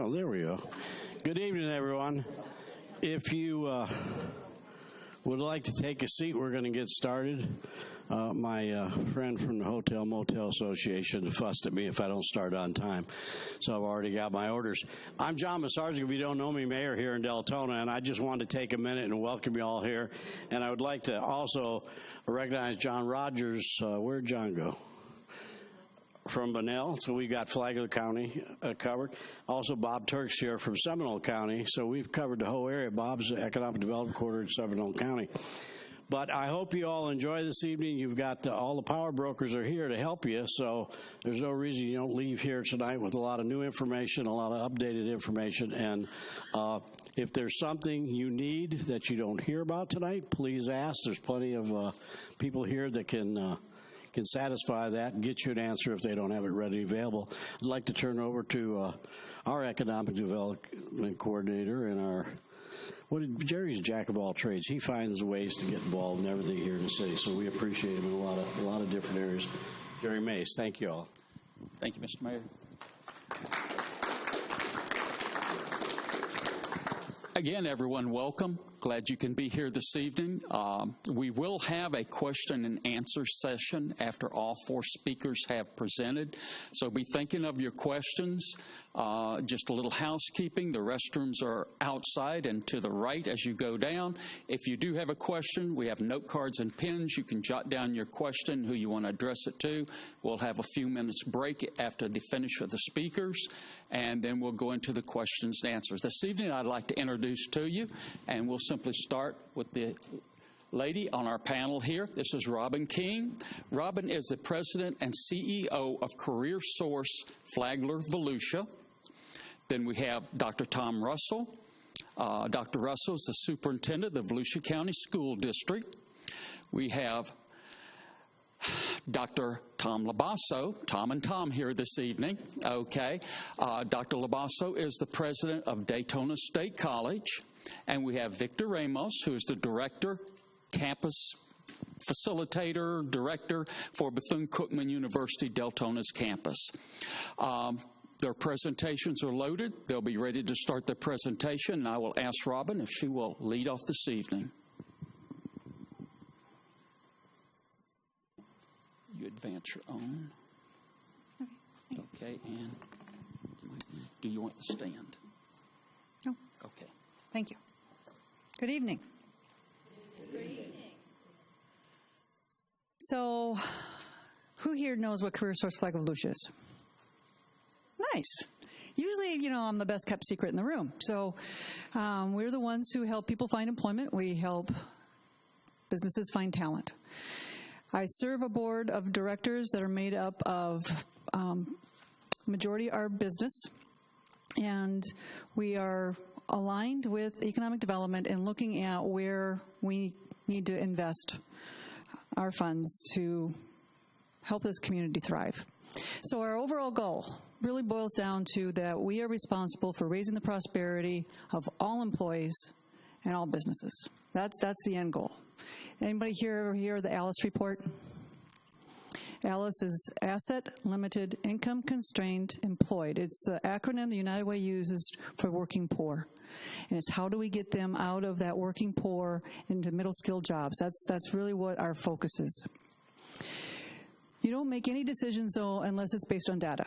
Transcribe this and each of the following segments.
Oh, there we go. Good evening, everyone. If you would like to take a seat, we're going to get started. My friend from the Hotel Motel Association fussed at me if I don't start on time, so I've already got my orders. I'm John Messara, if you don't know me, mayor here in Deltona, and I just wanted to take a minute and welcome you all here. And I would like to also recognize John Rogers. Where'd John go? From Bunnell, so we've got Flagler County covered. Also, Bob Turk's here from Seminole County, so we've covered the whole area. Bob's the Economic Development Coordinator in Seminole County. But I hope you all enjoy this evening. You've got all the power brokers are here to help you, so there's no reason you don't leave here tonight with a lot of new information, a lot of updated information. And if there's something you need that you don't hear about tonight, please ask. There's plenty of people here that can satisfy that and get you an answer if they don't have it readily available. I'd like to turn over to our Economic Development Coordinator and Jerry's a jack of all trades. He finds ways to get involved in everything here in the city, so we appreciate him in a lot of different areas. Jerry Mace, thank you all. Thank you, Mr. Mayor. Again, everyone, welcome. Glad you can be here this evening. We will have a question and answer session after all four speakers have presented. So be thinking of your questions. Just a little housekeeping. The restrooms are outside and to the right as you go down. If you do have a question, we have note cards and pens. You can jot down your question, who you want to address it to. We'll have a few minutes break after the finish of the speakers, and then we'll go into the questions and answers. This evening, I'd like to introduce to you, and we'll simply start with the lady on our panel here. This is Robin King. Robin is the president and CEO of Career Source Flagler Volusia. Then we have Dr. Tom Russell. Dr. Russell is the superintendent of the Volusia County School District. We have Dr. Tom Labasso, Tom and Tom here this evening, okay. Dr. Labasso is the president of Deltona State College, and we have Victor Ramos, who is the director, campus facilitator, director for Bethune-Cookman University Deltona's campus. Their presentations are loaded. They'll be ready to start their presentation, and I will ask Robin if she will lead off this evening. You advance your own. Okay, and do you want the stand? No. Okay. Thank you. Good evening. Good evening. So, who here knows what Career Source Flagler Volusia is? Nice. Usually, I'm the best kept secret in the room. So, we're the ones who help people find employment. We help businesses find talent. I serve a board of directors that are made up of majority our business, and we are aligned with economic development and looking at where we need to invest our funds to help this community thrive. So our overall goal really boils down to that we are responsible for raising the prosperity of all employees and all businesses. That's the end goal. Anybody here hear the ALICE report? ALICE is Asset Limited Income Constrained Employed. It's the acronym the United Way uses for working poor. And it's how do we get them out of that working poor into middle skilled jobs. That's really what our focus is. You don't make any decisions, though, unless it's based on data.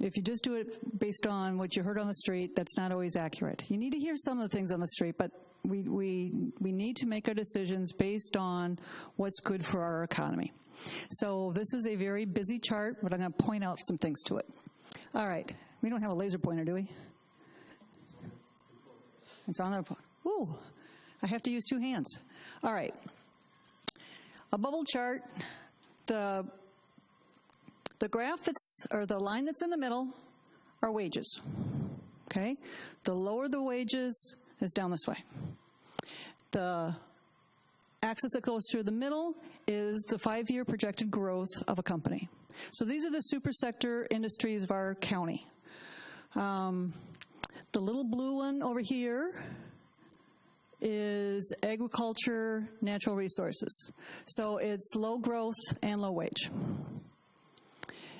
If you just do it based on what you heard on the street, that's not always accurate. You need to hear some of the things on the street, but we need to make our decisions based on what's good for our economy. So this is a very busy chart, but I'm going to point out some things to it. All right. We don't have a laser pointer, do we? It's on there. Ooh, I have to use two hands. All right. A bubble chart, the graph or the line that's in the middle are wages. Okay? The lower the wages is down this way. The axis that goes through the middle is the 5-year projected growth of a company. So these are the super sector industries of our county. The little blue one over here is agriculture, natural resources. So it's low growth and low wage.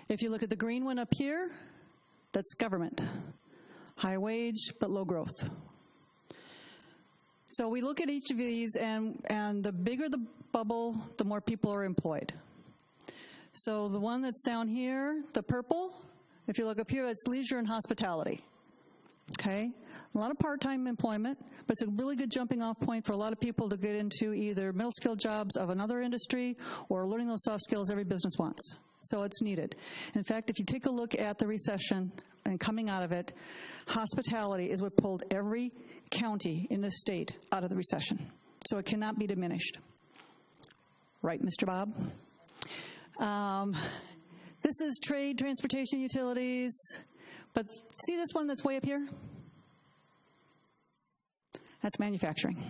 If you look at the green one up here, that's government. high wage, but low growth. So we look at each of these, and the bigger the bubble, the more people are employed. So the one that's down here, the purple, if you look up here, it's leisure and hospitality. Okay? A lot of part-time employment, but it's a really good jumping-off point for a lot of people to get into either middle-skilled jobs of another industry or learning those soft skills every business wants. So it's needed. In fact, if you take a look at the recession and coming out of it, hospitality is what pulled every county in this state out of the recession. So it cannot be diminished. Right, Mr. Bob? This is trade, transportation, utilities. But see this one that's way up here? That's manufacturing.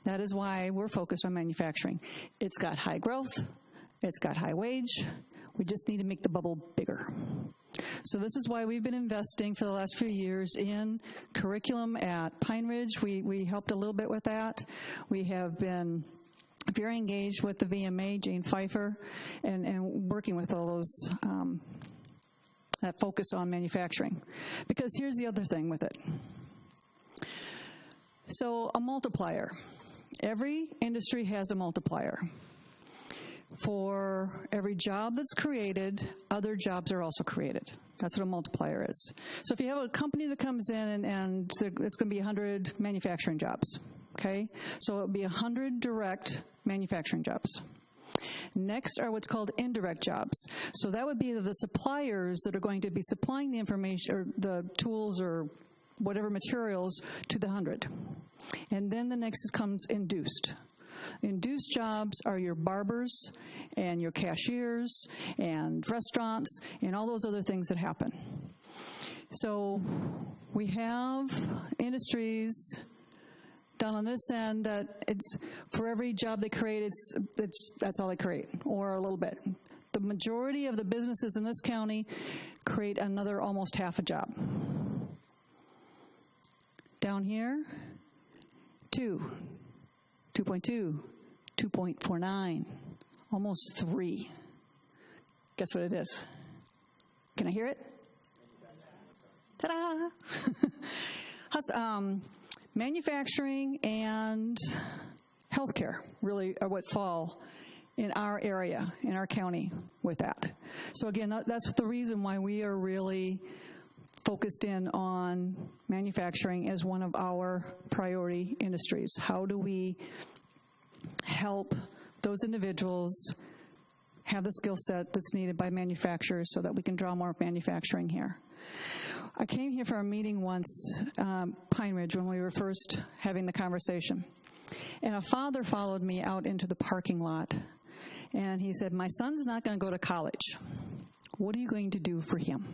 That is why we're focused on manufacturing. It's got high growth. It's got high wage. We just need to make the bubble bigger. So this is why we've been investing for the last few years in curriculum at Pine Ridge. We helped a little bit with that. We have been very engaged with the VMA, Jane Pfeiffer, and working with all those that focus on manufacturing. Because here's the other thing with it. So a multiplier. Every industry has a multiplier. For every job that's created, other jobs are also created. That's what a multiplier is. So if you have a company that comes in and it's going to be 100 manufacturing jobs, okay? So it would be 100 direct manufacturing jobs. Next are what's called indirect jobs. So that would be the suppliers that are going to be supplying the information or the tools or whatever materials to the 100. And then the next comes induced. Induced jobs are your barbers and your cashiers and restaurants and all those other things that happen. So we have industries down on this end that it's for every job they create, that's all they create, or a little bit. The majority of the businesses in this county create another almost half a job. Down here, 2.2, 2.49, almost 3. Guess what it is? Can I hear it? Ta-da! Manufacturing and healthcare really are what fall in our area, in our county with that. So again, that's the reason why we are really focused in on manufacturing as one of our priority industries. How do we help those individuals have the skill set that's needed by manufacturers so that we can draw more manufacturing here? I came here for a meeting once, Pine Ridge, when we were first having the conversation. And a father followed me out into the parking lot. And he said, "My son's not going to go to college. What are you going to do for him?"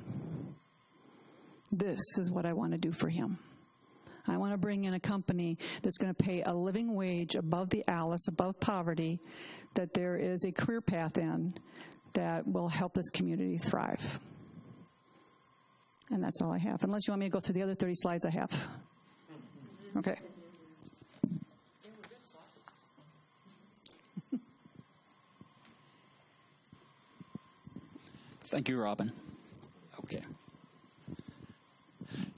This is what I want to do for him. I want to bring in a company that's going to pay a living wage above the ALICE, above poverty, that there is a career path in that will help this community thrive. And that's all I have. Unless you want me to go through the other 30 slides I have. Okay. Thank you, Robin. Okay.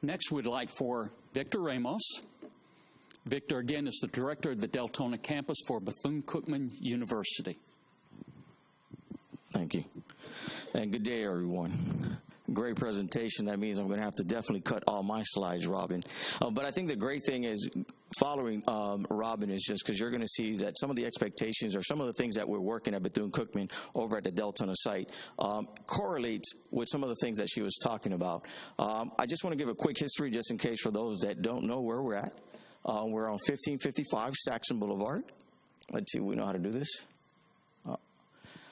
Next, we'd like for Victor Ramos. Victor, again, is the director of the Deltona campus for Bethune-Cookman University. Thank you. And good day, everyone. Great presentation. That means I'm going to have to definitely cut all my slides, Robin. But I think the great thing is following Robin is just because you're going to see that some of the expectations or some of the things that we're working at Bethune-Cookman over at the Deltona site correlates with some of the things that she was talking about. I just want to give a quick history just in case for those that don't know where we're at. We're on 1555 Saxon Boulevard. Let's see, we know how to do this.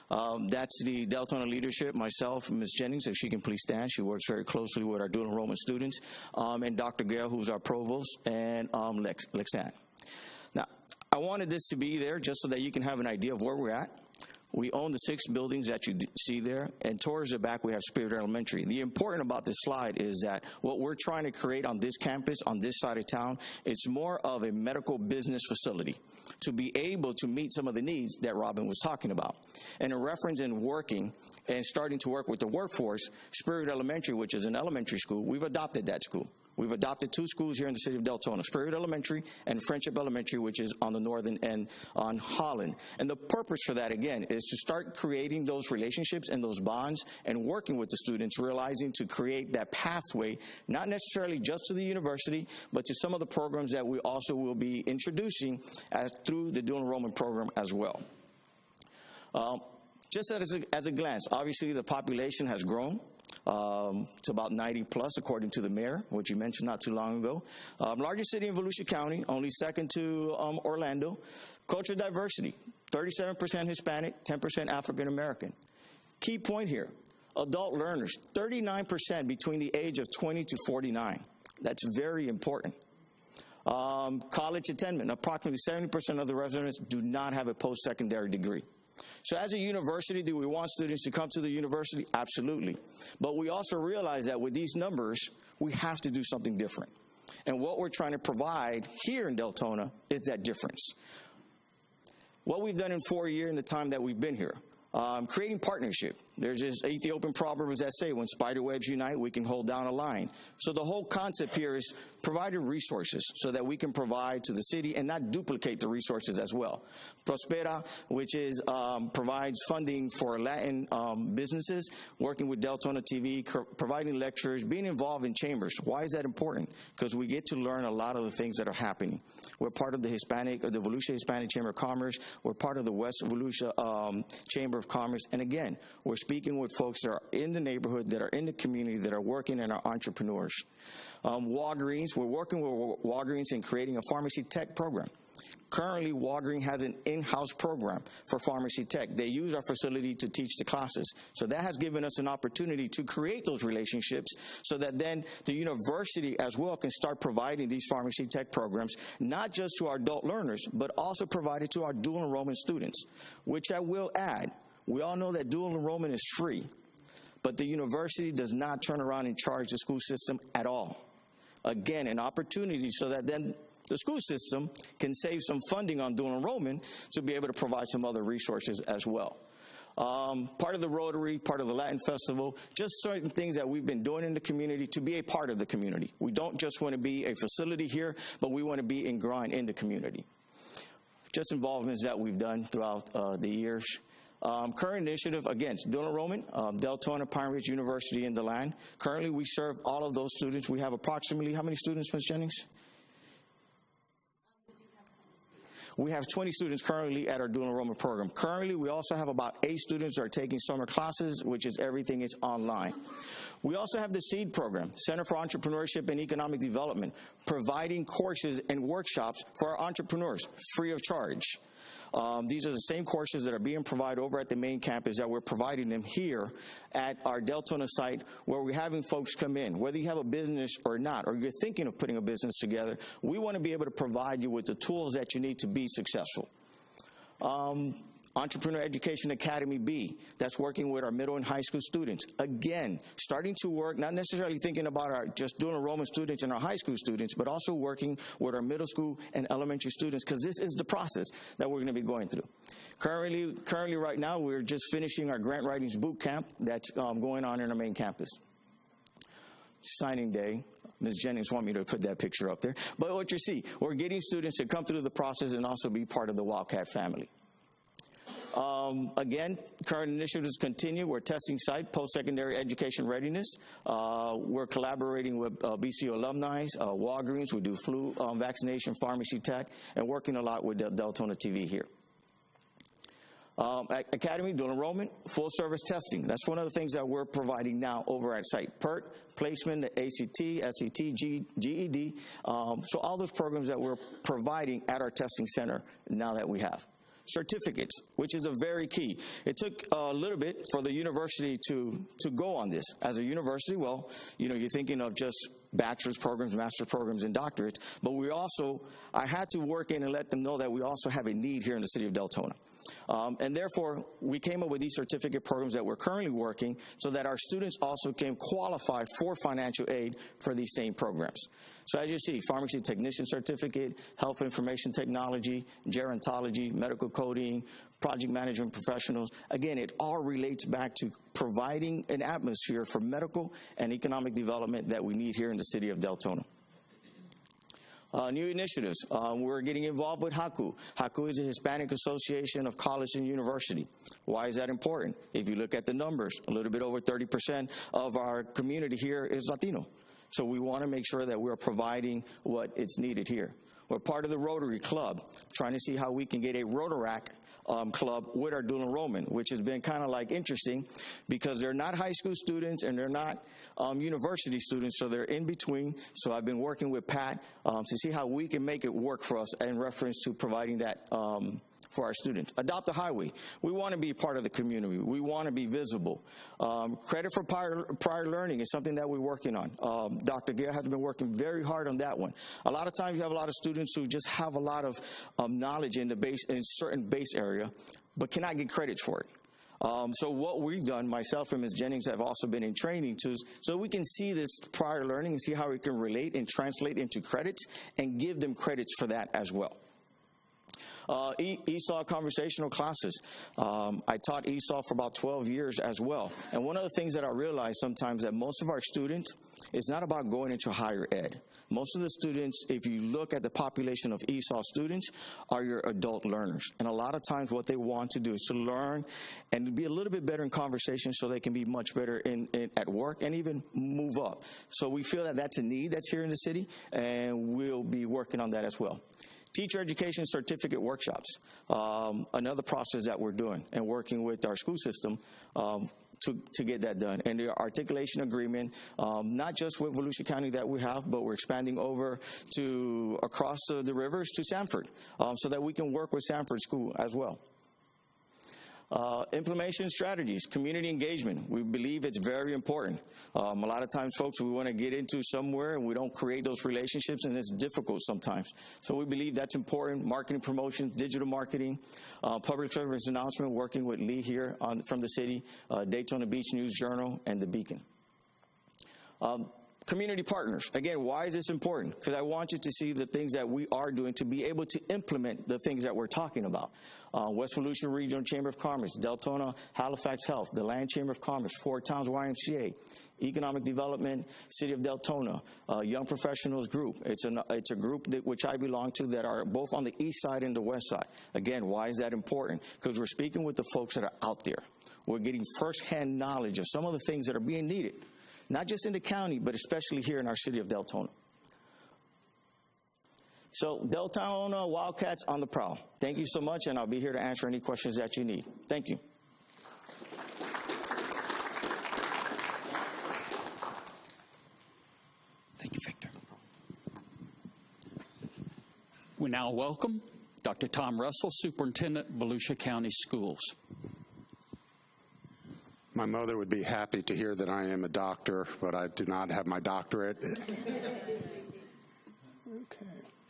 That's the Deltona leadership, myself, Ms. Jennings, if she can please stand. She works very closely with our dual enrollment students, and Dr. Gale, who's our provost, and Lexan. Now, I wanted this to be there just so that you can have an idea of where we're at. We own the 6 buildings that you see there. And towards the back, we have Spirit Elementary. The important about this slide is that what we're trying to create on this campus, on this side of town, it's more of a medical business facility to be able to meet some of the needs that Robin was talking about. And in reference in working and starting to work with the workforce, Spirit Elementary, which is an elementary school, we've adopted that school. We've adopted 2 schools here in the city of Deltona, Spirit Elementary and Friendship Elementary, which is on the northern end on Holland. And the purpose for that, again, is to start creating those relationships and those bonds and working with the students, realizing to create that pathway, not necessarily just to the university, but to some of the programs that we also will be introducing through the dual enrollment program as well. Just as a glance, obviously the population has grown to about 90 plus, according to the mayor, which you mentioned not too long ago. Largest city in Volusia County, only second to Orlando. Cultural diversity, 37% Hispanic, 10% African American. Key point here, adult learners, 39% between the age of 20 to 49. That's very important. College attainment, approximately 70% of the residents do not have a post-secondary degree. So as a university, do we want students to come to the university? Absolutely. But we also realize that with these numbers, we have to do something different. And what we're trying to provide here in Deltona is that difference. What we've done in 4 years in the time that we've been here, creating partnership. There's this Ethiopian proverb that say, when spider webs unite, we can hold down a line. So the whole concept here is providing resources so that we can provide to the city and not duplicate the resources as well. Prospera, which is provides funding for Latin businesses, working with Deltona TV, providing lectures, being involved in chambers. Why is that important? Because we get to learn a lot of the things that are happening. We're part of the Volusia Hispanic Chamber of Commerce. We're part of the West Volusia Chamber of Commerce. And again, we're speaking with folks that are in the neighborhood, that are in the community, that are working, and are entrepreneurs. Walgreens, we're working with Walgreens in creating a pharmacy tech program. Currently, Walgreens has an in-house program for pharmacy tech. They use our facility to teach the classes. So that has given us an opportunity to create those relationships so that then the university as well can start providing these pharmacy tech programs, not just to our adult learners, but also provided to our dual enrollment students, which I will add. We all know that dual enrollment is free, but the university does not turn around and charge the school system at all. Again, an opportunity so that then the school system can save some funding on dual enrollment to be able to provide some other resources as well. Part of the Rotary, part of the Latin Festival, just certain things that we've been doing in the community to be a part of the community. We don't just want to be a facility here, but we want to be ingrained in the community. Just involvements that we've done throughout the years. Current initiative, again, dual enrollment, Deltona, Pine Ridge University in the land. Currently, we serve all of those students. We have approximately, how many students, Ms. Jennings? We have 20 students currently at our dual enrollment program. Currently, we also have about 8 students that are taking summer classes, which is everything is online. We also have the SEED program, Center for Entrepreneurship and Economic Development, providing courses and workshops for our entrepreneurs free of charge. These are the same courses that are being provided over at the main campus that we're providing them here at our Deltona site, where we're having folks come in. Whether you have a business or not, or you're thinking of putting a business together, we want to be able to provide you with the tools that you need to be successful. Entrepreneur Education Academy B, that's working with our middle and high school students. Again, starting to work, not necessarily thinking about our just dual enrollment students and our high school students, but also working with our middle school and elementary students, because this is the process that we're going to be going through. Currently right now, we're just finishing our grant writings boot camp that's going on in our main campus. Signing day. Ms. Jennings want me to put that picture up there. But what you see, we're getting students to come through the process and also be part of the Wildcat family. Again, current initiatives continue. We're testing site, post-secondary education readiness. We're collaborating with BCU alumni, Walgreens. We do flu vaccination, pharmacy tech, and working a lot with Deltona TV here. Academy, dual enrollment, full service testing. That's one of the things that we're providing now over at site. PERT, placement, the ACT, SAT, GED. So all those programs that we're providing at our testing center now that we have. Certificates, which is a very key. It took a little bit for the university to go on this. As a university, well, you know, you're thinking of just bachelor's programs, master's programs, and doctorates. But I had to work in and let them know that we also have a need here in the city of Deltona. And therefore, we came up with these certificate programs that we're currently working so that our students also can qualify for financial aid for these same programs. So as you see, pharmacy technician certificate, health information technology, gerontology, medical coding, project management professionals. Again, it all relates back to providing an atmosphere for medical and economic development that we need here in the city of Deltona. New initiatives. We're getting involved with HACU. HACU is a Hispanic Association of College and University. Why is that important? If you look at the numbers, a little bit over 30% of our community here is Latino. So we want to make sure that we're providing what is needed here. We're part of the Rotary Club, trying to see how we can get a Rotaract club with our dual enrollment, which has been kind of like interesting because they're not high school students and they're not university students, so they're in between. So I've been working with Pat to see how we can make it work for us in reference to providing that for our students. Adopt a highway. We want to be part of the community. We want to be visible. Credit for prior learning is something that we're working on. Dr. Gale has been working very hard on that one. A lot of times you have a lot of students who just have a lot of knowledge in certain base area, but cannot get credits for it. So what we've done, myself and Ms. Jennings have also been in training too, so we can see this prior learning and see how we can relate and translate into credits and give them credits for that as well. ESOL conversational classes. I taught ESOL for about 12 years as well. And one of the things that I realize sometimes that most of our students, it's not about going into higher ed. Most of the students, if you look at the population of ESOL students, are your adult learners. And a lot of times what they want to do is to learn and be a little bit better in conversation so they can be much better at work and even move up. So we feel that that's a need that's here in the city, and we'll be working on that as well. Teacher education certificate workshops, another process that we're doing and working with our school system to get that done. And the articulation agreement, not just with Volusia County that we have, but we're expanding over to across the rivers to Sanford so that we can work with Sanford School as well. Implementation strategies, community engagement. We believe it's very important. A lot of times, folks, we want to get into somewhere and we don't create those relationships, and it's difficult sometimes. So we believe that's important. Marketing promotions, digital marketing, public service announcement, working with Lee here from the city, Daytona Beach News Journal, and the Beacon. Community partners. Again, why is this important? Because I want you to see the things that we are doing to be able to implement the things that we're talking about. West Volusia Regional Chamber of Commerce, Deltona Halifax Health, the Land Chamber of Commerce, Fort Towns YMCA, Economic Development, City of Deltona, Young Professionals Group. It's a group which I belong to that are both on the east side and the west side. Again, why is that important? Because we're speaking with the folks that are out there. We're getting firsthand knowledge of some of the things that are being needed. Not just in the county, but especially here in our city of Deltona. So, Deltona Wildcats on the prowl. Thank you so much, and I'll be here to answer any questions that you need. Thank you. Thank you, Victor. We now welcome Dr. Tom Russell, Superintendent, Volusia County Schools. My mother would be happy to hear that I am a doctor, but I do not have my doctorate. Okay,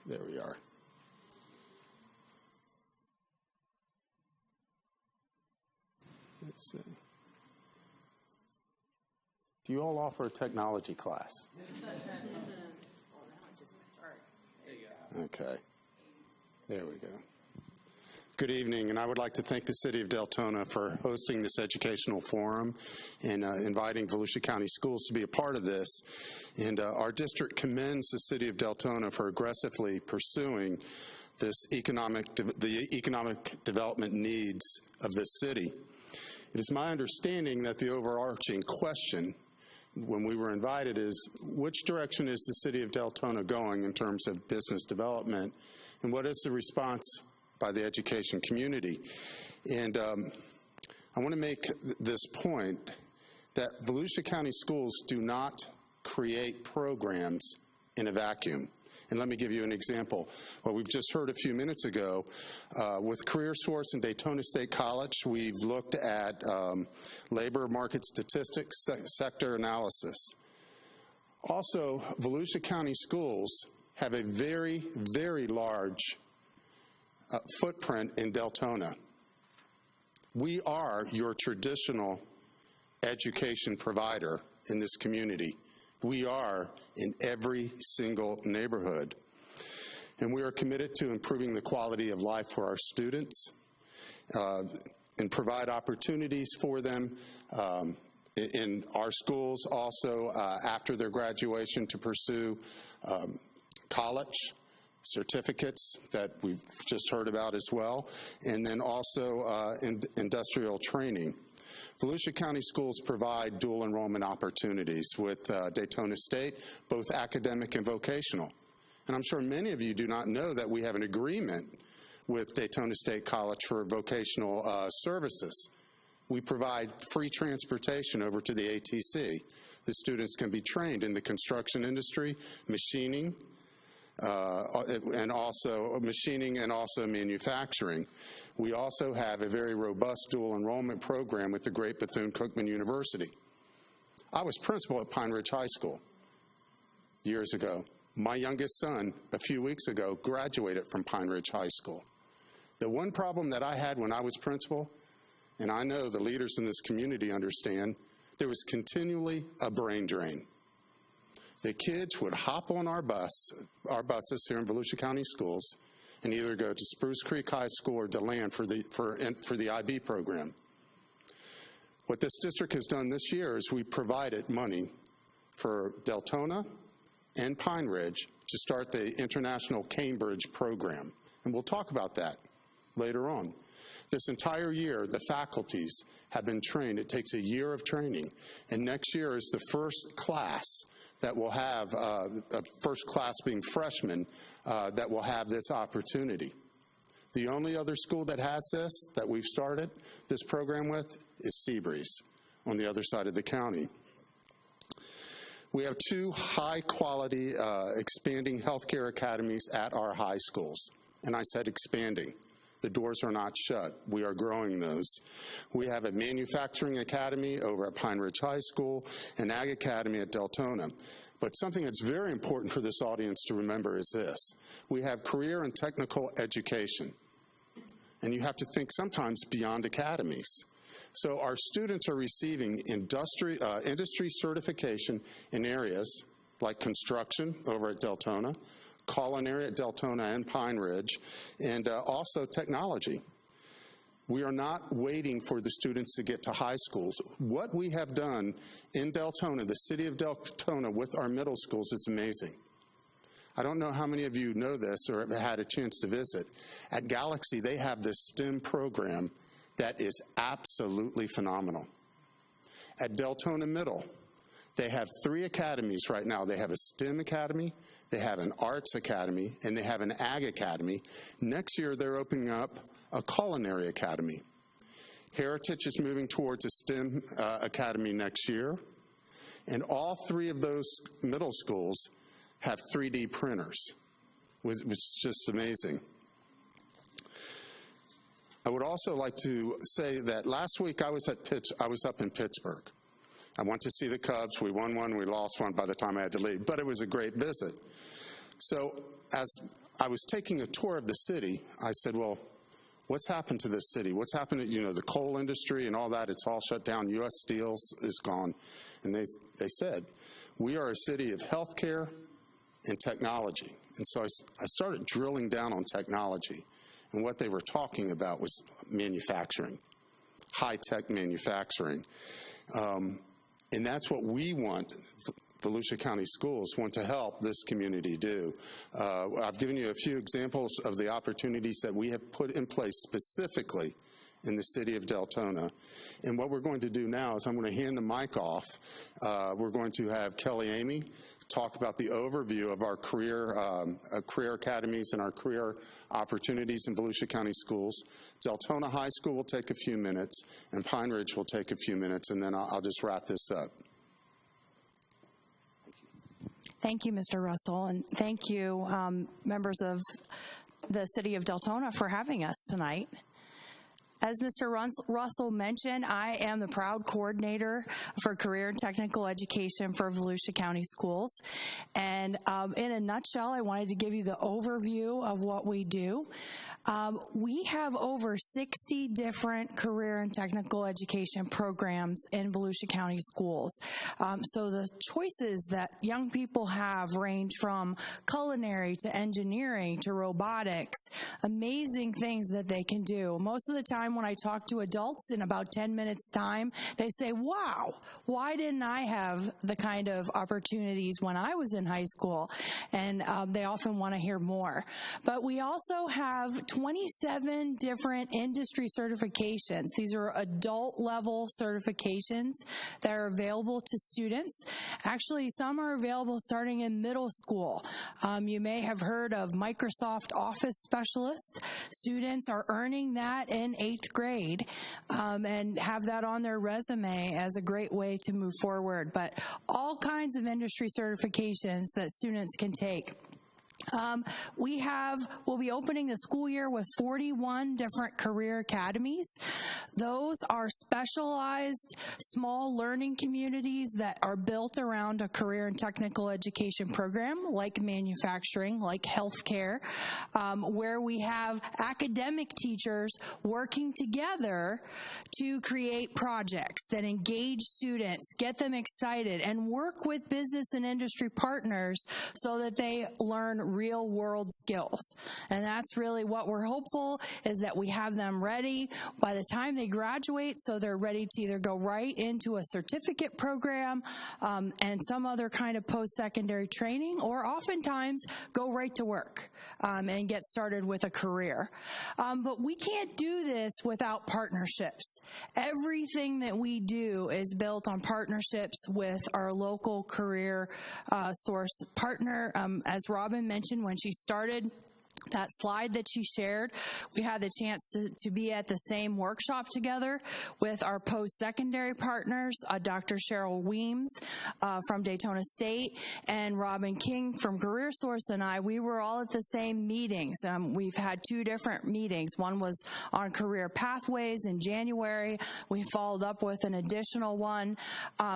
there we are. Let's see. Do you all offer a technology class? Okay, there we go. Good evening, and I would like to thank the City of Deltona for hosting this educational forum and inviting Volusia County Schools to be a part of this. And our district commends the City of Deltona for aggressively pursuing the economic development needs of this city. It is my understanding that the overarching question when we were invited is, which direction is the City of Deltona going in terms of business development, and what is the response by the education community? And I want to make this point that Volusia County Schools do not create programs in a vacuum. And let me give you an example. What we've just heard a few minutes ago, with CareerSource and Daytona State College, we've looked at labor market statistics, sector analysis. Also, Volusia County Schools have a very, very large footprint in Deltona. We are your traditional education provider in this community. We are in every single neighborhood. And we are committed to improving the quality of life for our students and provide opportunities for them in our schools also after their graduation to pursue college certificates that we've just heard about as well, and then also industrial training. Volusia County Schools provide dual enrollment opportunities with Deltona State, both academic and vocational. And I'm sure many of you do not know that we have an agreement with Deltona State College for vocational services. We provide free transportation over to the ATC. The students can be trained in the construction industry, machining, and also manufacturing. We also have a very robust dual enrollment program with the great Bethune-Cookman University. I was principal at Pine Ridge High School years ago. My youngest son, a few weeks ago, graduated from Pine Ridge High School. The one problem that I had when I was principal, and I know the leaders in this community understand, there was continually a brain drain. The kids would hop on our buses here in Volusia County Schools, and either go to Spruce Creek High School or DeLand for the IB program. What this district has done this year is we provided money for Deltona and Pine Ridge to start the International Cambridge program, and we'll talk about that later on. This entire year, the faculties have been trained. It takes a year of training, and next year is the first class that will have, first class being freshmen, that will have this opportunity. The only other school that has this, that we've started this program with, is Seabreeze on the other side of the county. We have 2 high-quality expanding healthcare academies at our high schools, and I said expanding. The doors are not shut. We are growing those. We have a manufacturing academy over at Pine Ridge High School, an ag academy at Deltona. But something that's very important for this audience to remember is this. We have career and technical education. And you have to think sometimes beyond academies. So our students are receiving industry certification in areas like construction over at Deltona, culinary at Deltona and Pine Ridge, and also technology. We are not waiting for the students to get to high schools. What we have done in Deltona, the city of Deltona, with our middle schools is amazing. I don't know how many of you know this or have had a chance to visit. At Galaxy, they have this STEM program that is absolutely phenomenal. At Deltona Middle, they have 3 academies right now. They have a STEM academy, they have an arts academy, and they have an ag academy. Next year, they're opening up a culinary academy. Heritage is moving towards a STEM academy next year. And all 3 of those middle schools have 3D printers, which is just amazing. I would also like to say that last week I was up in Pittsburgh. I went to see the Cubs. We won one, we lost one by the time I had to leave, but it was a great visit. So as I was taking a tour of the city, I said, well, what's happened to this city? What's happened to, the coal industry and all that? It's all shut down. U.S. Steel is gone. And they said, we are a city of healthcare and technology. And so I started drilling down on technology. And what they were talking about was manufacturing, high-tech manufacturing. And that's what we want, Volusia County Schools want to help this community do. I've given you a few examples of the opportunities that we have put in place specifically in the city of Deltona. And what we're going to do now is I'm going to hand the mic off. We're going to have Kelly Amy talk about the overview of our career academies and our career opportunities in Volusia County Schools. Deltona High School will take a few minutes, and Pine Ridge will take a few minutes, and then I'll just wrap this up. Thank you, Mr. Russell, and thank you, members of the City of Deltona, for having us tonight. As Mr. Russell mentioned, I am the proud coordinator for career and technical education for Volusia County Schools. And in a nutshell, I wanted to give you the overview of what we do. We have over 60 different career and technical education programs in Volusia County Schools. So the choices that young people have range from culinary to engineering to robotics, amazing things that they can do. Most of the time when I talk to adults in about 10 minutes time, they say, wow, why didn't I have the kind of opportunities when I was in high school? And they often want to hear more. But we also have 27 different industry certifications. These are adult level certifications that are available to students. Actually, some are available starting in middle school. You may have heard of Microsoft Office Specialist. Students are earning that in 8th grade and have that on their resume as a great way to move forward. But all kinds of industry certifications that students can take. We'll be opening the school year with 41 different career academies. Those are specialized small learning communities that are built around a career and technical education program like manufacturing, like healthcare, where we have academic teachers working together to create projects that engage students, get them excited, and work with business and industry partners so that they learn real world skills. And that's really what we're hopeful is that we have them ready by the time they graduate, so they're ready to either go right into a certificate program and some other kind of post-secondary training, or oftentimes go right to work and get started with a career. But we can't do this without partnerships. Everything that we do is built on partnerships with our local career source partner. As Robin mentioned when she started that slide that she shared, we had the chance to be at the same workshop together with our post-secondary partners, Dr. Cheryl Weems from Deltona State and Robin King from CareerSource and I. We were all at the same meetings. We've had 2 different meetings. One was on career pathways in January. We followed up with an additional one,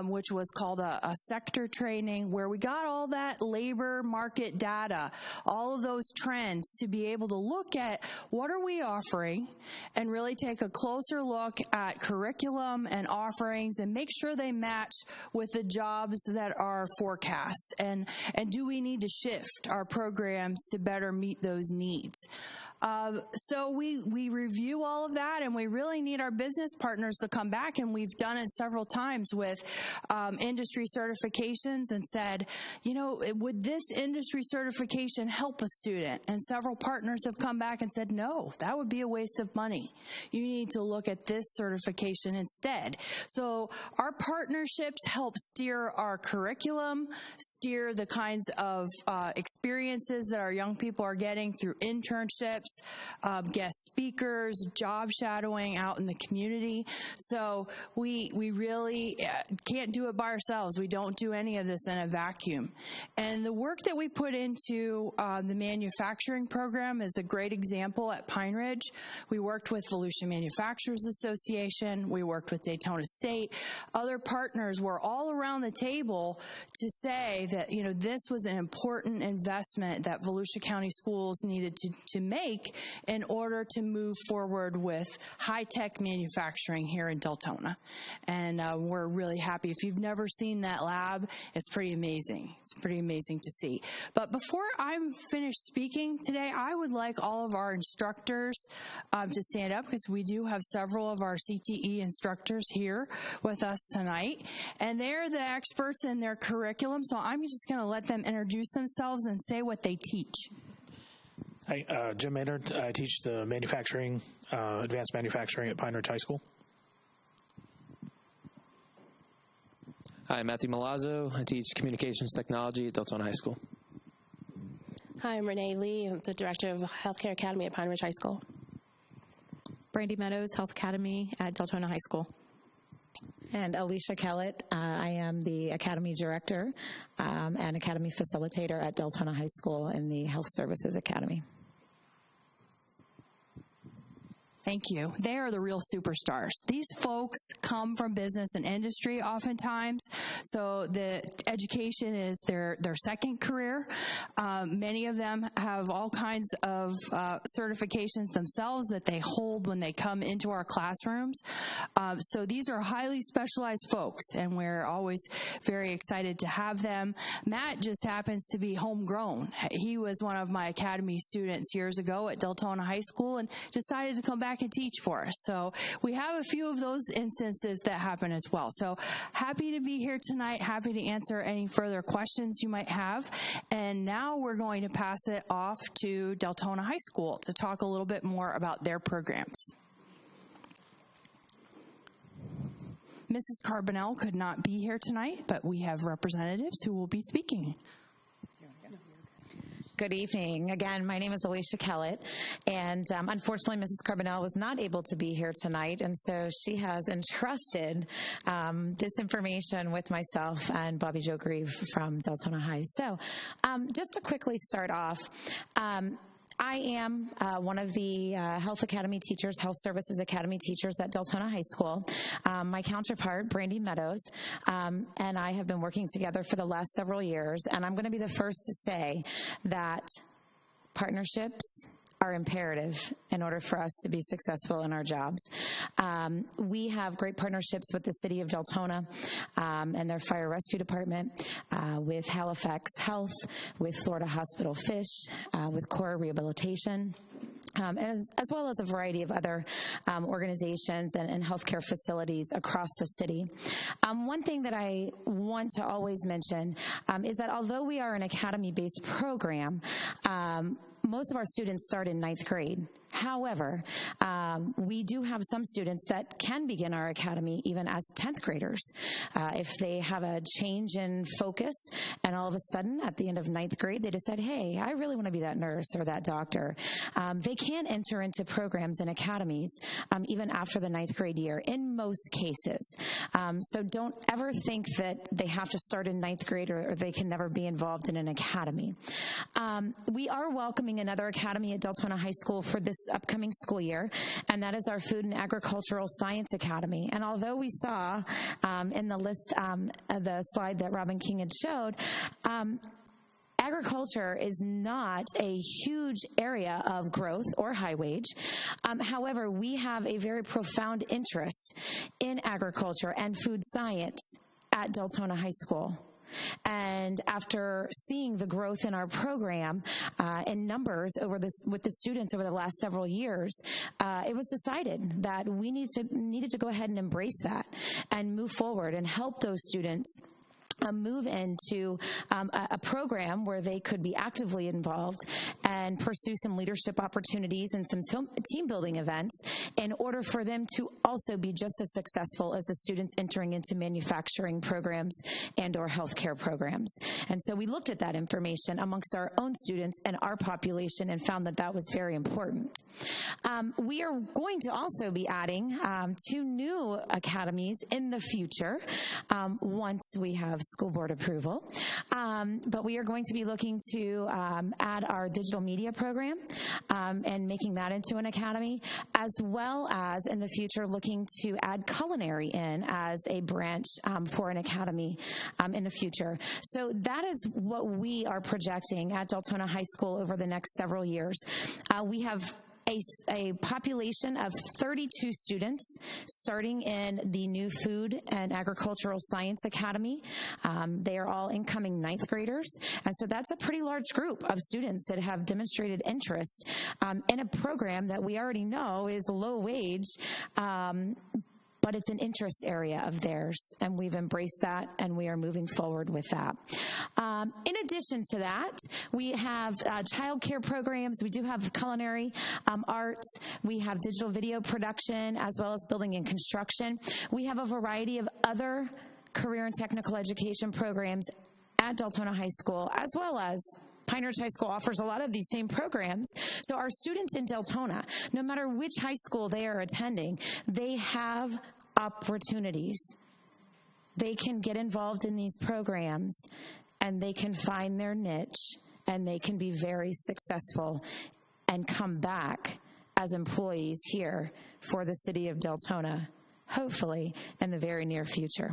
which was called a sector training, where we got all that labor market data, all of those trends, to be able to look at what are we offering and really take a closer look at curriculum and offerings and make sure they match with the jobs that are forecast, and do we need to shift our programs to better meet those needs. So we review all of that, and we really need our business partners to come back, and we've done it several times with industry certifications and said, you know, would this industry certification help a student? And several partners have come back and said, no, that would be a waste of money. You need to look at this certification instead. So our partnerships help steer our curriculum, steer the kinds of experiences that our young people are getting through internships, guest speakers, job shadowing out in the community. So we really can't do it by ourselves. We don't do any of this in a vacuum. And the work that we put into the manufacturing program is a great example at Pine Ridge. We worked with Volusia Manufacturers Association. We worked with Deltona State. Other partners were all around the table to say that, you know, this was an important investment that Volusia County Schools needed to make in order to move forward with high-tech manufacturing here in Deltona. And we're really happy. If you've never seen that lab, it's pretty amazing. It's pretty amazing to see. But before I'm finished speaking today, I would like all of our instructors to stand up, because we do have several of our CTE instructors here with us tonight. And they're the experts in their curriculum, so I'm just going to let them introduce themselves and say what they teach. Hi, Jim Maynard. I teach the manufacturing, advanced manufacturing at Pine Ridge High School. Hi, Matthew Malazzo. I teach communications technology at Deltona High School. Hi, I'm Renee Lee. I'm the Director of Healthcare Academy at Pine Ridge High School. Brandy Meadows, Health Academy at Deltona High School. And Alicia Kellett. I am the Academy Director and Academy Facilitator at Deltona High School in the Health Services Academy. Thank you. They are the real superstars. These folks come from business and industry oftentimes, so the education is their second career. Many of them have all kinds of certifications themselves that they hold when they come into our classrooms. So these are highly specialized folks, and we're always very excited to have them. Matt just happens to be homegrown. He was one of my academy students years ago at Deltona High School and decided to come back and teach for us. So we have a few of those instances that happen as well. So happy to be here tonight, happy to answer any further questions you might have. And now we're going to pass it off to Deltona High School to talk a little bit more about their programs. Mrs. Carbonell could not be here tonight, but we have representatives who will be speaking. Good evening. Again, my name is Alicia Kellett, and unfortunately, Mrs. Carbonell was not able to be here tonight, and so she has entrusted this information with myself and Bobby Jo Grieve from Deltona High. So just to quickly start off, I am one of the Health Academy teachers, Health Services Academy teachers at Deltona High School. My counterpart, Brandy Meadows, and I have been working together for the last several years, and I'm going to be the first to say that partnerships are imperative in order for us to be successful in our jobs. We have great partnerships with the City of Deltona and their Fire Rescue Department, with Halifax Health, with Florida Hospital Fish, with Core Rehabilitation, as well as a variety of other organizations and healthcare facilities across the city. One thing that I want to always mention is that although we are an academy-based program, most of our students start in 9th grade. However, we do have some students that can begin our academy even as 10th graders. If they have a change in focus and all of a sudden at the end of 9th grade they decide, hey, I really want to be that nurse or that doctor, they can enter into programs and academies even after the 9th grade year in most cases. So don't ever think that they have to start in 9th grade or they can never be involved in an academy. We are welcoming another academy at Deltona High School for this upcoming school year, and that is our Food and Agricultural Science Academy. And although we saw in the list, the slide that Robin King had showed, agriculture is not a huge area of growth or high wage. However, we have a very profound interest in agriculture and food science at Deltona High School. And after seeing the growth in our program in numbers with the students over the last several years, it was decided that we needed to go ahead and embrace that and move forward and help those students move into a program where they could be actively involved and pursue some leadership opportunities and some team building events in order for them to also be just as successful as the students entering into manufacturing programs and or healthcare programs. And so we looked at that information amongst our own students and our population and found that that was very important. We are going to also be adding 2 new academies in the future once we have school board approval. But we are going to be looking to add our digital media program and making that into an academy, as well as in the future looking to add culinary in as a branch for an academy in the future. So that is what we are projecting at Deltona High School over the next several years. We have a population of 32 students starting in the new Food and Agricultural Science Academy. They are all incoming 9th graders, and so that's a pretty large group of students that have demonstrated interest in a program that we already know is low wage, but it's an interest area of theirs, and we've embraced that, and we are moving forward with that. In addition to that, we have child care programs. We do have culinary arts. We have digital video production, as well as building and construction. We have a variety of other career and technical education programs at Deltona High School, as well as Pine Ridge High School offers a lot of these same programs. So our students in Deltona, no matter which high school they are attending, they have opportunities. They can get involved in these programs and they can find their niche and they can be very successful and come back as employees here for the city of Deltona, hopefully in the very near future.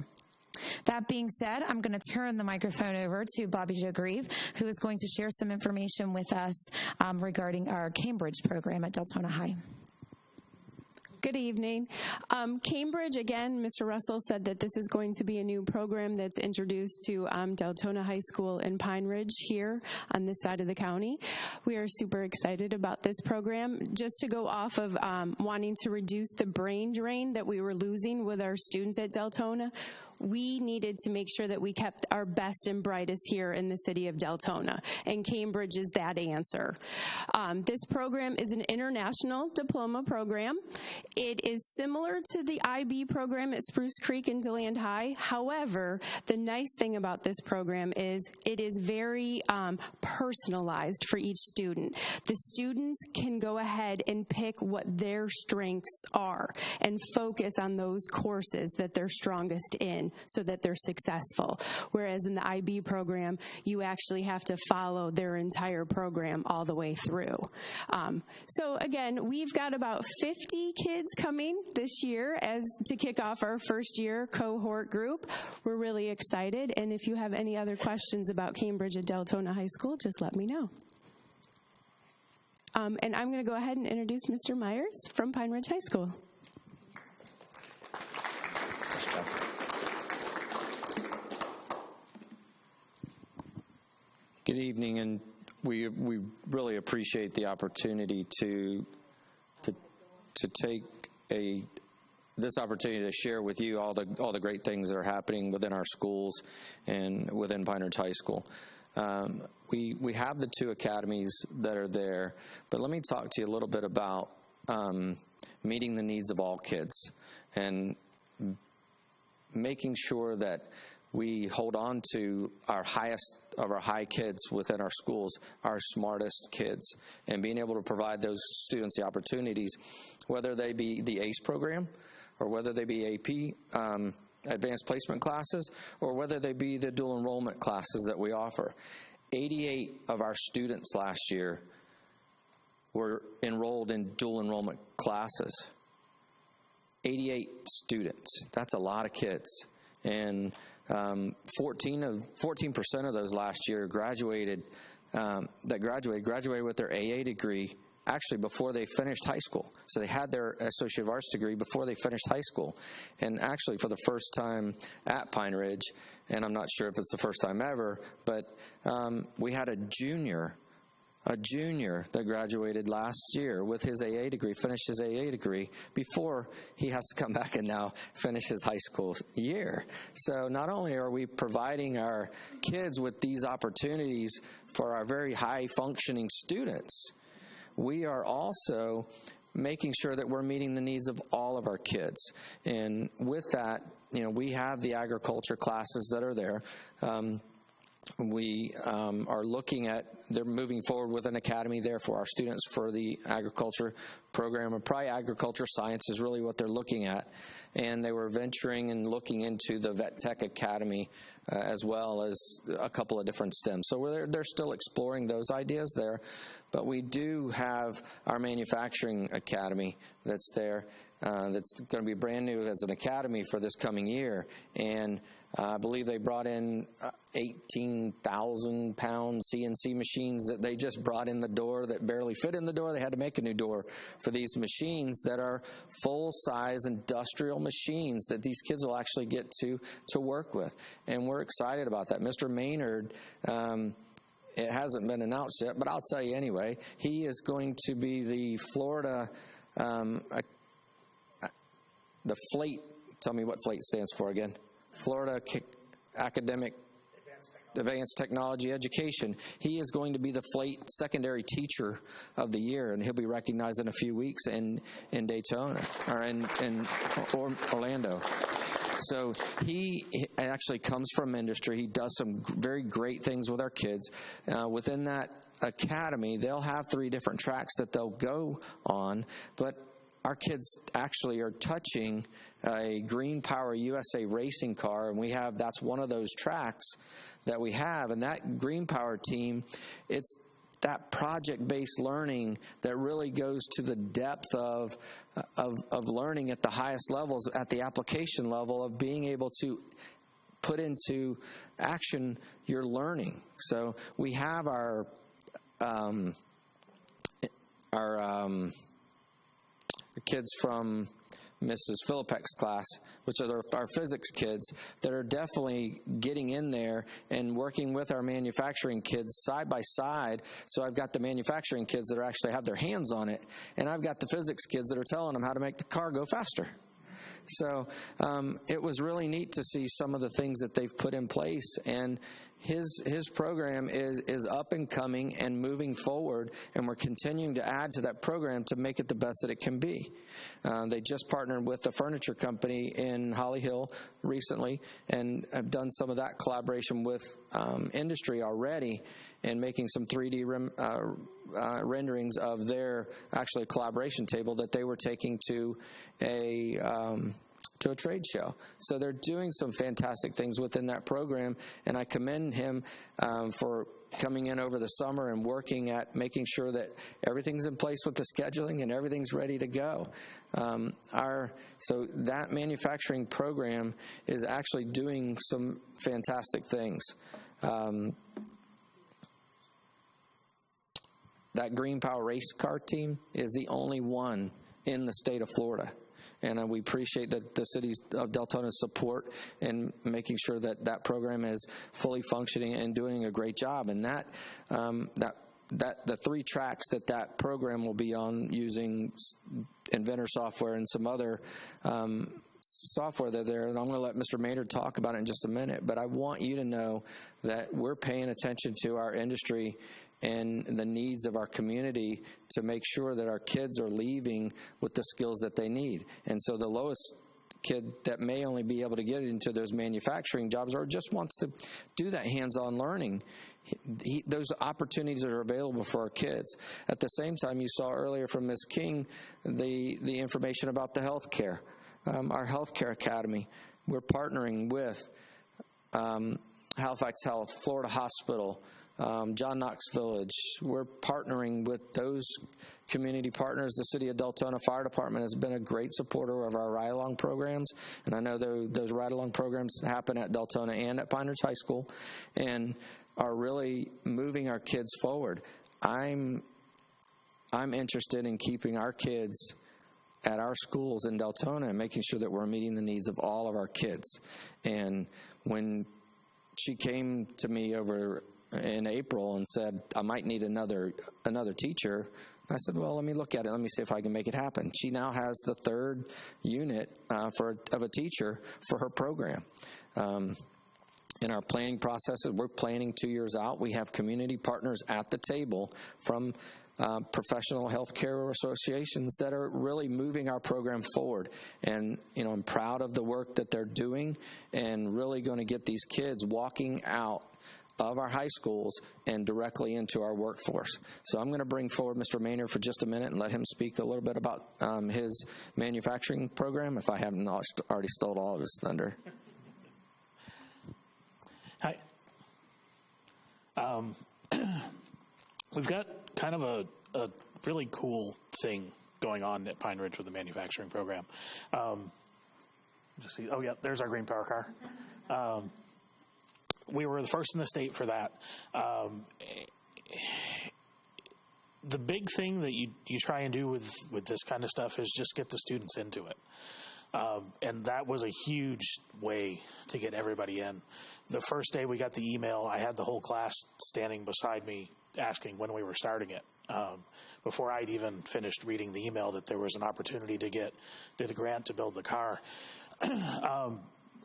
That being said, I'm going to turn the microphone over to Bobby Jo Grieve, who is going to share some information with us regarding our Cambridge program at Deltona High. Good evening. Cambridge, again, Mr. Russell said that this is going to be a new program that's introduced to Deltona High School in Pine Ridge here on this side of the county. We are super excited about this program. Just to go off of wanting to reduce the brain drain that we were losing with our students at Deltona, we needed to make sure that we kept our best and brightest here in the city of Deltona, and Cambridge is that answer. This program is an international diploma program. It is similar to the IB program at Spruce Creek and DeLand High. However, the nice thing about this program is it is very personalized for each student. The students can go ahead and pick what their strengths are and focus on those courses that they're strongest in, so that they're successful. Whereas in the IB program, you actually have to follow their entire program all the way through. So again, we've got about 50 kids coming this year to kick off our first year cohort group. We're really excited, and if you have any other questions about Cambridge at Deltona High School, just let me know. And I'm going to go ahead and introduce Mr. Myers from Pine Ridge High School. Good evening, and we really appreciate the opportunity to take this opportunity to share with you all the great things that are happening within our schools and within Pine Ridge High School. We have the two academies that are there, but let me talk to you a little bit about meeting the needs of all kids and making sure that we hold on to our highest of our high kids within our schools, our smartest kids, and being able to provide those students the opportunities, whether they be the ACE program or whether they be AP advanced placement classes or whether they be the dual enrollment classes that we offer. 88 of our students last year were enrolled in dual enrollment classes. 88 students. That's a lot of kids. And 14% of those last year graduated with their AA degree actually before they finished high school. So they had their Associate of Arts degree before they finished high school. And actually for the first time at Pine Ridge, and I'm not sure if it's the first time ever, but we had a junior that graduated last year with his AA degree, finished his AA degree before he has to come back and now finish his high school year. So not only are we providing our kids with these opportunities for our very high functioning students, we are also making sure that we're meeting the needs of all of our kids. And with that, we have the agriculture classes that are there. We are looking at, they're moving forward with an academy there for our students for the agriculture program, or probably agriculture science is really what they're looking at. And they were venturing and looking into the Vet Tech Academy as well as a couple of different STEMs. So they're still exploring those ideas there. But we do have our manufacturing academy that's there. That's going to be brand new as an academy for this coming year. And I believe they brought in 18,000-pound CNC machines that they just brought in the door that barely fit in the door. They had to make a new door for these machines that are full-size industrial machines that these kids will actually get to work with. And we're excited about that. Mr. Maynard, it hasn't been announced yet, but I'll tell you anyway, he is going to be the Florida, the FLATE, tell me what FLATE stands for again. Florida Academic Advanced Technology Education. He is going to be the FLATE Secondary Teacher of the Year, and he'll be recognized in a few weeks in Daytona, or in Orlando. So he actually comes from industry. He does some very great things with our kids. Within that academy, they'll have 3 different tracks that they'll go on, but our kids actually are touching a Green Power USA racing car, and that's one of those tracks that we have. And that Green Power team, it's that project-based learning that really goes to the depth of learning at the highest levels, at the application level of being able to put into action your learning. So we have our kids from Mrs. Philippek's class, which are our physics kids, that are definitely getting in there and working with our manufacturing kids side by side. So I've got the manufacturing kids that actually have their hands on it, and I've got the physics kids that are telling them how to make the car go faster. So it was really neat to see some of the things that they've put in place, and his program is up and coming and moving forward, and we're continuing to add to that program to make it the best that it can be. They just partnered with a furniture company in Holly Hill recently, and have done some of that collaboration with industry already, and making some 3D renderings of their actually collaboration table that they were taking to a trade show. So they're doing some fantastic things within that program, and I commend him for coming in over the summer and working at making sure that everything's in place with the scheduling and everything's ready to go. So that manufacturing program is actually doing some fantastic things. That Green Power race car team is the only one in the state of Florida. And we appreciate the city of Deltona's support in making sure that that program is fully functioning and doing a great job. And the 3 tracks that program will be on, using Inventor software and some other software that are there, and I'm going to let Mr. Maynard talk about it in just a minute. But I want you to know that we're paying attention to our industry and the needs of our community to make sure that our kids are leaving with the skills that they need. And so the lowest kid that may only be able to get into those manufacturing jobs or just wants to do that hands-on learning, those opportunities are available for our kids. At the same time, you saw earlier from Ms. King the information about the healthcare, our healthcare academy. We're partnering with Halifax Health, Florida Hospital, John Knox Village. We're partnering with those community partners. The City of Deltona Fire Department has been a great supporter of our ride-along programs, and I know those ride-along programs happen at Deltona and at Pine Ridge High School, and are really moving our kids forward. I'm interested in keeping our kids at our schools in Deltona and making sure that we're meeting the needs of all of our kids. And when she came to me over in April and said, I might need another teacher, I said, well, let me look at it. Let me see if I can make it happen. She now has the 3rd unit of a teacher for her program. In our planning processes, we're planning 2 years out. We have community partners at the table from professional healthcare associations that are really moving our program forward. And, I'm proud of the work that they're doing, and really going to get these kids walking out of our high schools and directly into our workforce. So I'm going to bring forward Mr. Maynard for just a minute and let him speak a little bit about his manufacturing program, if I haven't already stole all of his thunder. Hi. We've got kind of a really cool thing going on at Pine Ridge with the manufacturing program. Just see. Oh, yeah, there's our Green Power car. We were the first in the state for that. The big thing that you try and do with this kind of stuff is just get the students into it. And that was a huge way to get everybody in. The first day we got the email, I had the whole class standing beside me asking when we were starting it. Before I'd even finished reading the email that there was an opportunity to get the grant to build the car.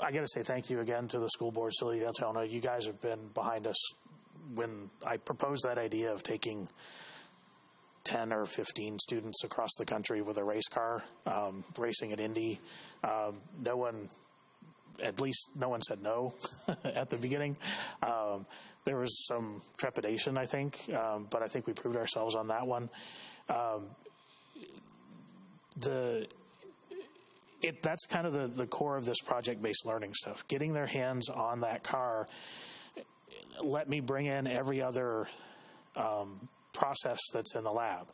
I got to say thank you again to the school board, City of Deltona. You guys have been behind us when I proposed that idea of taking 10 or 15 students across the country with a race car, racing at Indy. No one said no at the beginning. There was some trepidation, I think, but I think we proved ourselves on that one. That's kind of the core of this project-based learning stuff. Getting their hands on that car. Let me bring in every other process that's in the lab.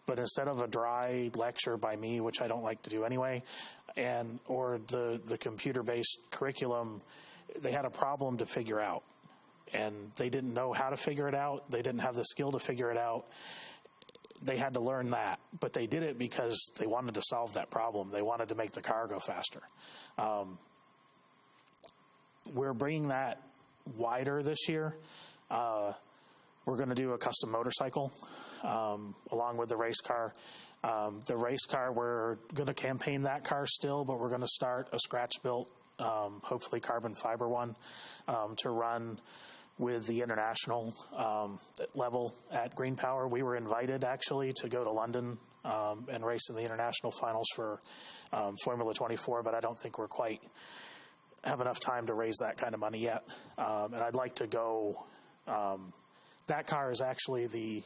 But instead of a dry lecture by me, which I don't like to do anyway, or the computer-based curriculum, they had a problem to figure out. And they didn't know how to figure it out. They didn't have the skill to figure it out. They had to learn that. But they did it because they wanted to solve that problem. They wanted to make the car go faster. We're bringing that wider this year. We're going to do a custom motorcycle along with the race car. The race car, we're going to campaign that car still, but we're going to start a scratch-built, hopefully carbon fiber one, to run with the international level at Green Power. We were invited, actually, to go to London and race in the international finals for Formula 24, but I don't think we're quite have enough time to raise that kind of money yet. And I'd like to go... that car is actually the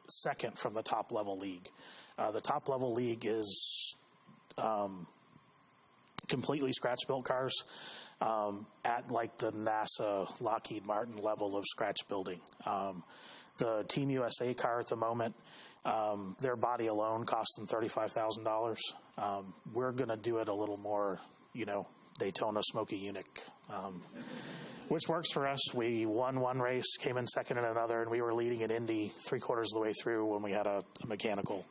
second from the top-level league. The top-level league is completely scratch-built cars at like the NASA Lockheed Martin level of scratch building. The Team USA car at the moment, their body alone costs them $35,000. We're going to do it a little more, Daytona Smoky Unique, which works for us. We won one race, came in second in another, and we were leading at Indy 3/4 of the way through when we had a mechanical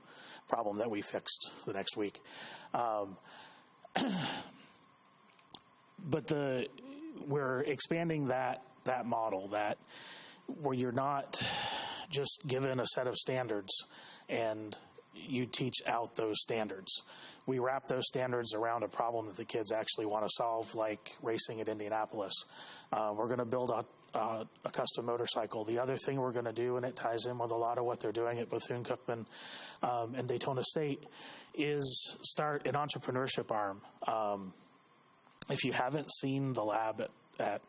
problem that we fixed the next week. But we're expanding that model, that where you're not just given a set of standards and you teach out those standards. We wrap those standards around a problem that the kids actually want to solve, like racing at Indianapolis. We're going to build a custom motorcycle. The other thing we're going to do, and it ties in with a lot of what they're doing at Bethune-Cookman and Daytona State, is start an entrepreneurship arm. If you haven't seen the lab at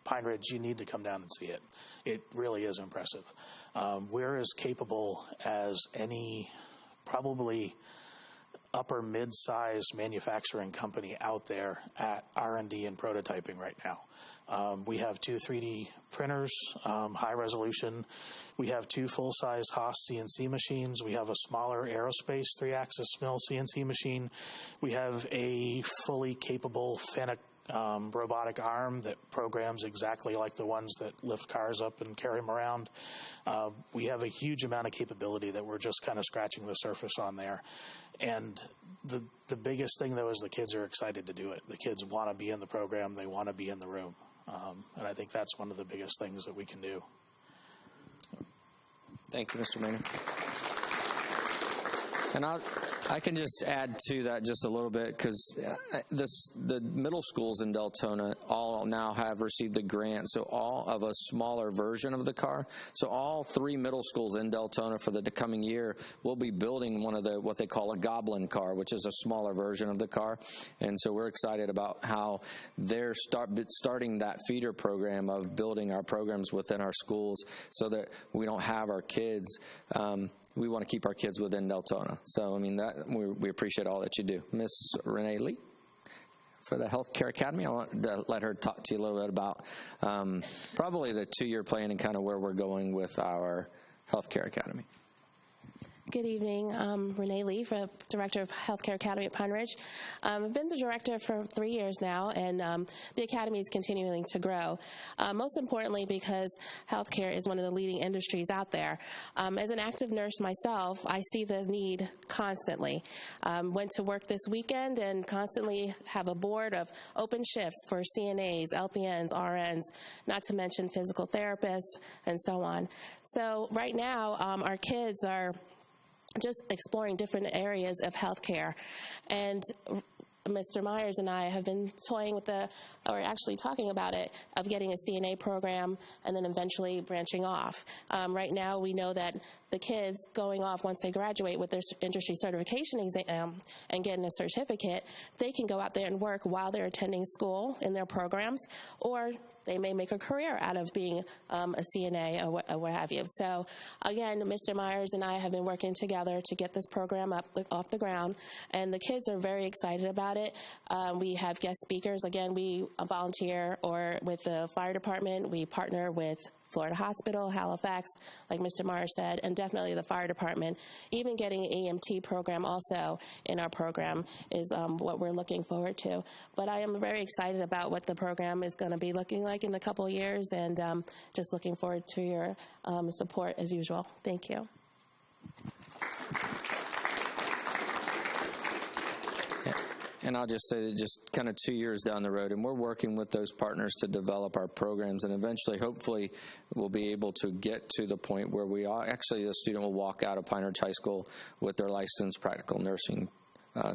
Pine Ridge, you need to come down and see it. It really is impressive. We're as capable as any probably upper mid-size manufacturing company out there at R&D and prototyping right now. We have 2 3D printers, high resolution. We have 2 full-size Haas CNC machines. We have a smaller aerospace 3-axis mill CNC machine. We have a fully capable Fennec robotic arm that programs exactly like the ones that lift cars up and carry them around. We have a huge amount of capability that we're just kind of scratching the surface on there. And the biggest thing, though, is the kids are excited to do it. The kids want to be in the program. They want to be in the room. And I think that's one of the biggest things that we can do. Thank you, Mr. Maynard. And I can just add to that just a little bit, because the middle schools in Deltona all now have received the grant, so all of a smaller version of the car. So all 3 middle schools in Deltona for the coming year will be building one of what they call a Goblin Car, which is a smaller version of the car. And so we're excited about how they're starting that feeder program of building our programs within our schools, so that we don't have our kids. We want to keep our kids within Deltona. So, I mean, we appreciate all that you do. Miss Renee Lee, for the Healthcare Academy, I want to let her talk to you a little bit about probably the 2-year plan and kind of where we're going with our Healthcare Academy. Good evening. I'm Renee Lee, Director of Healthcare Academy at Pine Ridge. I've been the director for 3 years now, and the academy is continuing to grow. Most importantly, because healthcare is one of the leading industries out there. As an active nurse myself, I see the need constantly. Went to work this weekend and constantly have a board of open shifts for CNAs, LPNs, RNs, not to mention physical therapists, and so on. So right now, our kids are just exploring different areas of healthcare. And Mr. Myers and I have been toying with actually talking about it, of getting a CNA program and then eventually branching off. Right now, we know that the kids going off once they graduate with their industry certification exam and getting a certificate, they can go out there and work while they're attending school in their programs, or they may make a career out of being a CNA or what have you. So, again, Mr. Myers and I have been working together to get this program off the ground, and the kids are very excited about it. We have guest speakers. Again, we volunteer or with the fire department. We partner with Florida Hospital, Halifax, like Mr. Maher said, and definitely the fire department. Even getting an EMT program also in our program is what we're looking forward to. But I am very excited about what the program is going to be looking like in a couple of years, and just looking forward to your support as usual. Thank you. And I'll just say that just kind of 2 years down the road, and we're working with those partners to develop our programs, and eventually, hopefully, we'll be able to get to the point where we are, actually, the student will walk out of Pine Ridge High School with their licensed practical nursing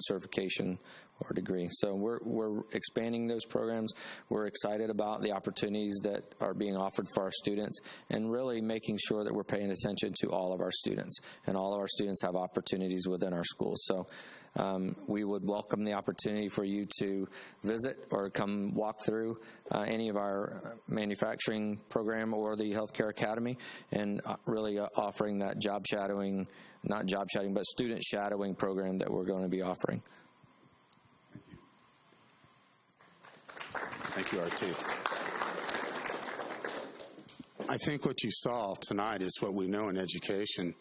certification or degree. So we're expanding those programs. We're excited about the opportunities that are being offered for our students, and really making sure that we're paying attention to all of our students, and all of our students have opportunities within our schools. So we would welcome the opportunity for you to visit or come walk through any of our manufacturing program or the Healthcare Academy, and really offering that job shadowing, not job shadowing, but student shadowing program that we're going to be offering. Thank you, RT. I think what you saw tonight is what we know in education.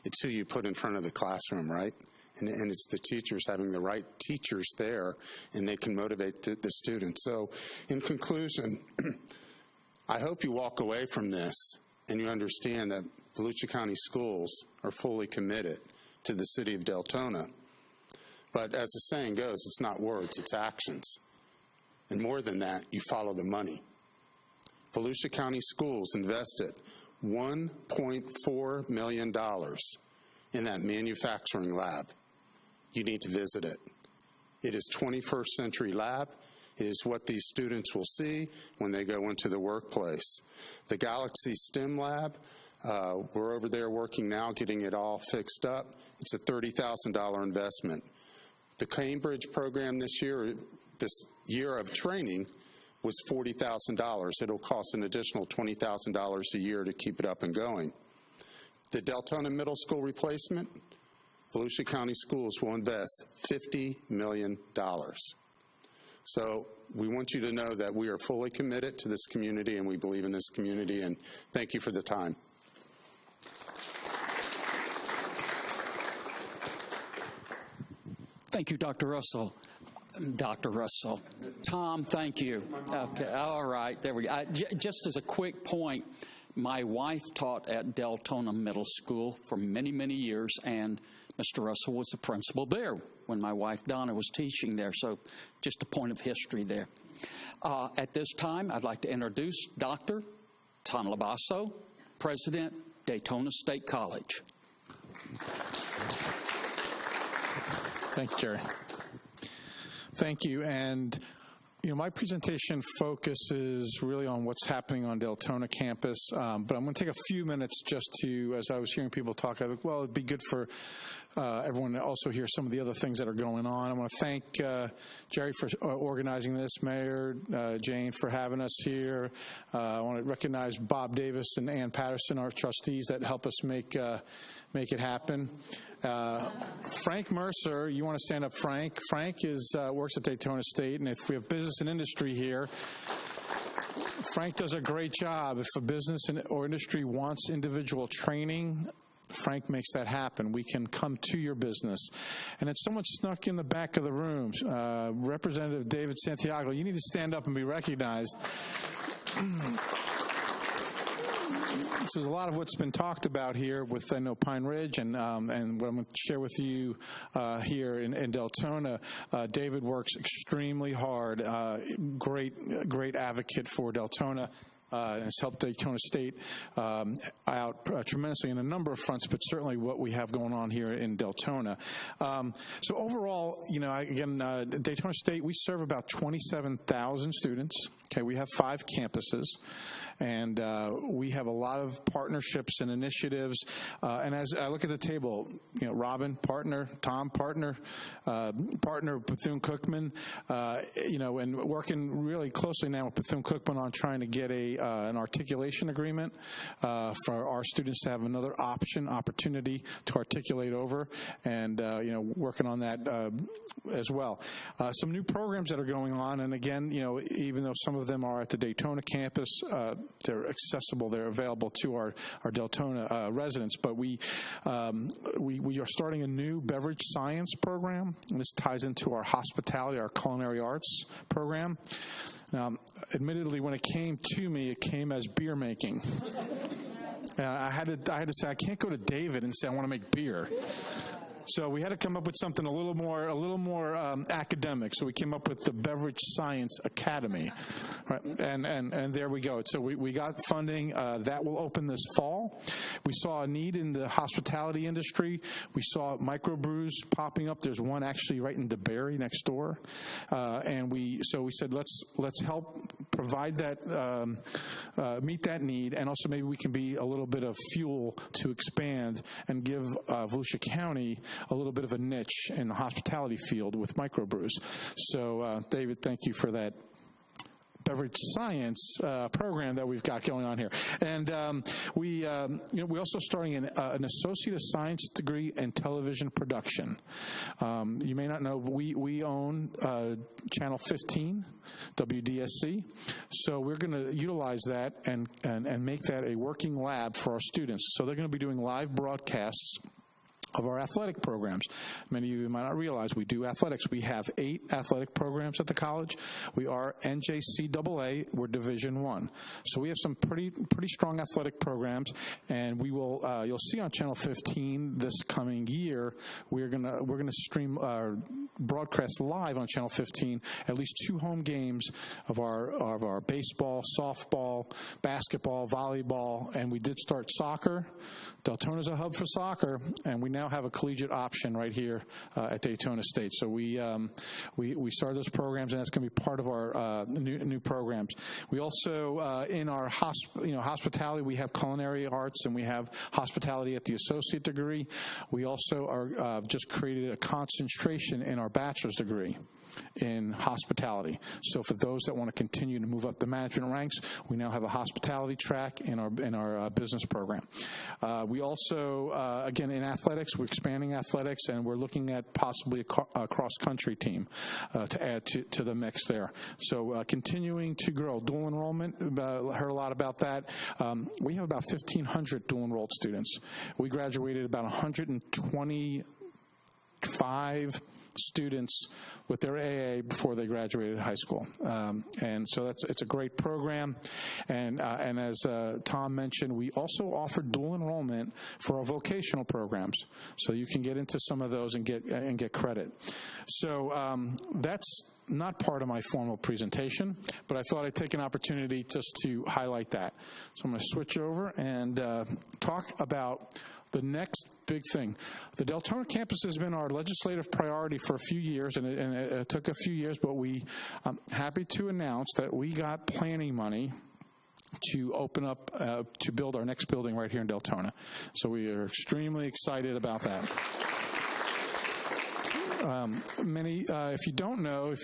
It's who you put in front of the classroom, right? And it's the teachers, having the right teachers there, and they can motivate the students. So in conclusion, I hope you walk away from this and you understand that Volusia County Schools are fully committed to the city of Deltona. But as the saying goes, it's not words, it's actions. And more than that, you follow the money. Volusia County Schools invested $1.4 million in that manufacturing lab. You need to visit it. It is 21st century lab. It is what these students will see when they go into the workplace. The Galaxy STEM lab, we're over there working now, getting it all fixed up. It's a $30,000 investment. The Cambridge program this year of training was $40,000. It'll cost an additional $20,000 a year to keep it up and going. The Deltona Middle School replacement, Volusia County Schools will invest $50 million. So we want you to know that we are fully committed to this community, and we believe in this community, and thank you for the time. Thank you, Dr. Russell. Dr. Russell. Tom, thank you. Okay, all right, there we go. Just as a quick point, my wife taught at Deltona Middle School for many, many years, and Mr. Russell was the principal there when my wife Donna was teaching there, so just a point of history there. At this time, I'd like to introduce Dr. Tom Labasso, President, Daytona State College. Thank you, Jerry. Thank you. And my presentation focuses really on what's happening on Deltona campus, but I'm going to take a few minutes just to, as I was hearing people talk, I thought, well, it'd be good for everyone to also hear some of the other things that are going on. I want to thank Jerry for organizing this, Mayor, Jane for having us here. I want to recognize Bob Davis and Ann Patterson, our trustees that help us make it happen. Frank Mercer, you want to stand up, Frank? Frank works at Daytona State, and if we have business and industry here, Frank does a great job. If a business or industry wants individual training, Frank makes that happen. We can come to your business. And it's someone snuck in the back of the room. Representative David Santiago, you need to stand up and be recognized. This is a lot of what's been talked about here with, I know, Pine Ridge and what I'm going to share with you here in Deltona. David works extremely hard, great advocate for Deltona. Has helped Daytona State out tremendously in a number of fronts, but certainly what we have going on here in Deltona. So overall, again, Daytona State, we serve about 27,000 students. Okay, we have 5 campuses, and we have a lot of partnerships and initiatives. And as I look at the table, Robin, partner, Tom, partner Bethune-Cookman, and working really closely now with Bethune-Cookman on trying to get a an articulation agreement for our students to have another opportunity to articulate over, and working on that as well. Some new programs that are going on, and again, even though some of them are at the Daytona campus, they're accessible, they're available to our Deltona residents. But we are starting a new beverage science program, and this ties into our hospitality, our culinary arts program. Now, admittedly, when it came to me, it came as beer making. I had to say, I can't go to David and say I want to make beer. So we had to come up with something a little more academic. So we came up with the Beverage Science Academy, right? And there we go. So we got funding that will open this fall. We saw a need in the hospitality industry. We saw microbrews popping up. There's one actually right in DeBerry next door, and we said let's help provide that, meet that need, and also maybe we can be a little bit of fuel to expand and give Volusia County a little bit of a niche in the hospitality field with microbrews. So, David, thank you for that beverage science program that we've got going on here. And we also starting an Associate of Science degree in television production. You may not know, we own Channel 15, WDSC. So we're going to utilize that and make that a working lab for our students. So they're going to be doing live broadcasts of our athletic programs. Many of you might not realize we do athletics. We have 8 athletic programs at the college. We are NJCAA. We're Division I. So we have some pretty strong athletic programs, and we will. You'll see on Channel 15 this coming year. We're gonna stream broadcast live on Channel 15 at least 2 home games of our baseball, softball, basketball, volleyball, and we did start soccer. Deltona's a hub for soccer, and we now have a collegiate option right here at Daytona State. So we started those programs, and that's going to be part of our new programs. We also in our hospitality, we have culinary arts, and we have hospitality at the associate degree. We also are just created a concentration in our bachelor's degree in hospitality. So for those that want to continue to move up the management ranks, we now have a hospitality track in our business program. We also, again, in athletics, we're expanding athletics, and we're looking at possibly a cross-country team to add to the mix there. So continuing to grow. Dual enrollment, heard a lot about that. We have about 1,500 dual enrolled students. We graduated about 125 students with their AA before they graduated high school, and so it's a great program. And as Tom mentioned, we also offer dual enrollment for our vocational programs, so you can get into some of those and get credit. So that's not part of my formal presentation, but I thought I'd take an opportunity just to highlight that. So I'm going to switch over and talk about the next big thing. The Deltona campus has been our legislative priority for a few years, and it took a few years, but I'm happy to announce that we got planning money to open up, to build our next building right here in Deltona. So we are extremely excited about that. If you don't know,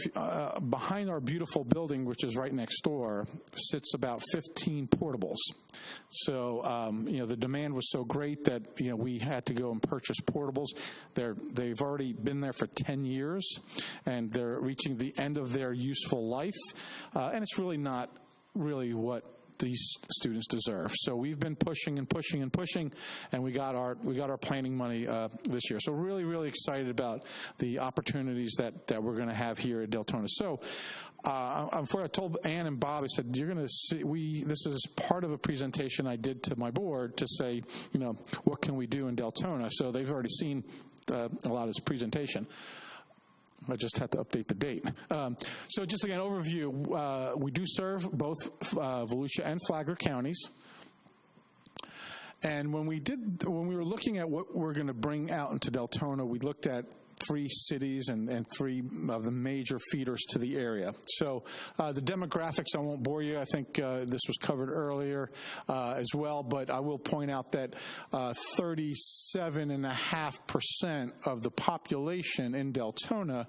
behind our beautiful building, which is right next door, sits about 15 portables. So, the demand was so great that, we had to go and purchase portables. They've already been there for 10 years, and they're reaching the end of their useful life. And it's really not really what these students deserve. So we've been pushing and pushing and pushing, and we got our planning money this year. So really, really excited about the opportunities that we're going to have here at Deltona. So I told Ann and Bob, I said, you're going to see, this is part of a presentation I did to my board to say, what can we do in Deltona? So they've already seen a lot of this presentation. I just had to update the date. So just again, overview, we do serve both Volusia and Flagler counties. And when we were looking at what we're going to bring out into Deltona, we looked at 3 cities and 3 of the major feeders to the area. So the demographics, I won't bore you. I think this was covered earlier as well, but I will point out that 37.5% of the population in Deltona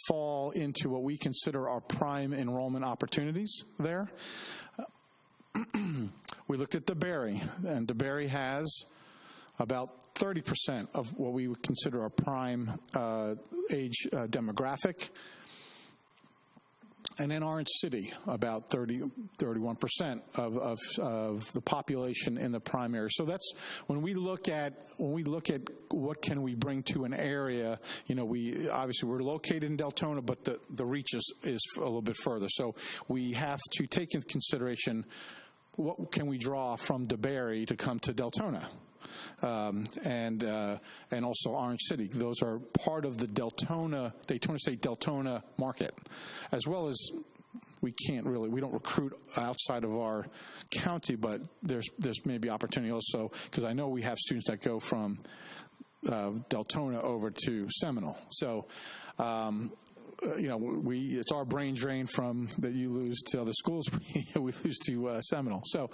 fall into what we consider our prime enrollment opportunities there. We looked at DeBerry, and DeBerry has about 30% of what we would consider our prime age demographic. And then Orange City, about 31% of the population in the prime area. So that's when we look at what can we bring to an area. We obviously we're located in Deltona, but the reach is a little bit further. So we have to take into consideration what can we draw from DeBerry to come to Deltona. And also Orange City. Those are part of the Daytona State Deltona market, as well as we don't recruit outside of our county, but there's maybe opportunity also, because I know we have students that go from Deltona over to Seminole. So, it's our brain drain from that you lose to other schools, we lose to Seminole. So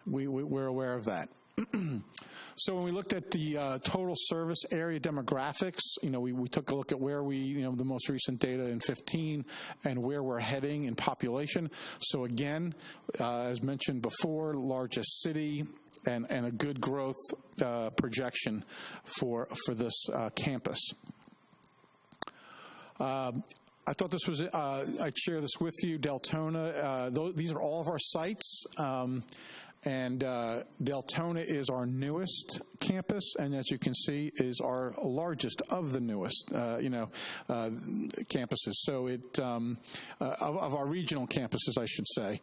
we're aware of that. So when we looked at the total service area demographics, we took a look at where the most recent data in 15 and where we're heading in population. So again, as mentioned before, largest city and a good growth projection for this campus. I thought this was, I'd share this with you, Deltona. These are all of our sites. And Deltona is our newest campus, and as you can see, is our largest of the newest, campuses. So of our regional campuses, I should say.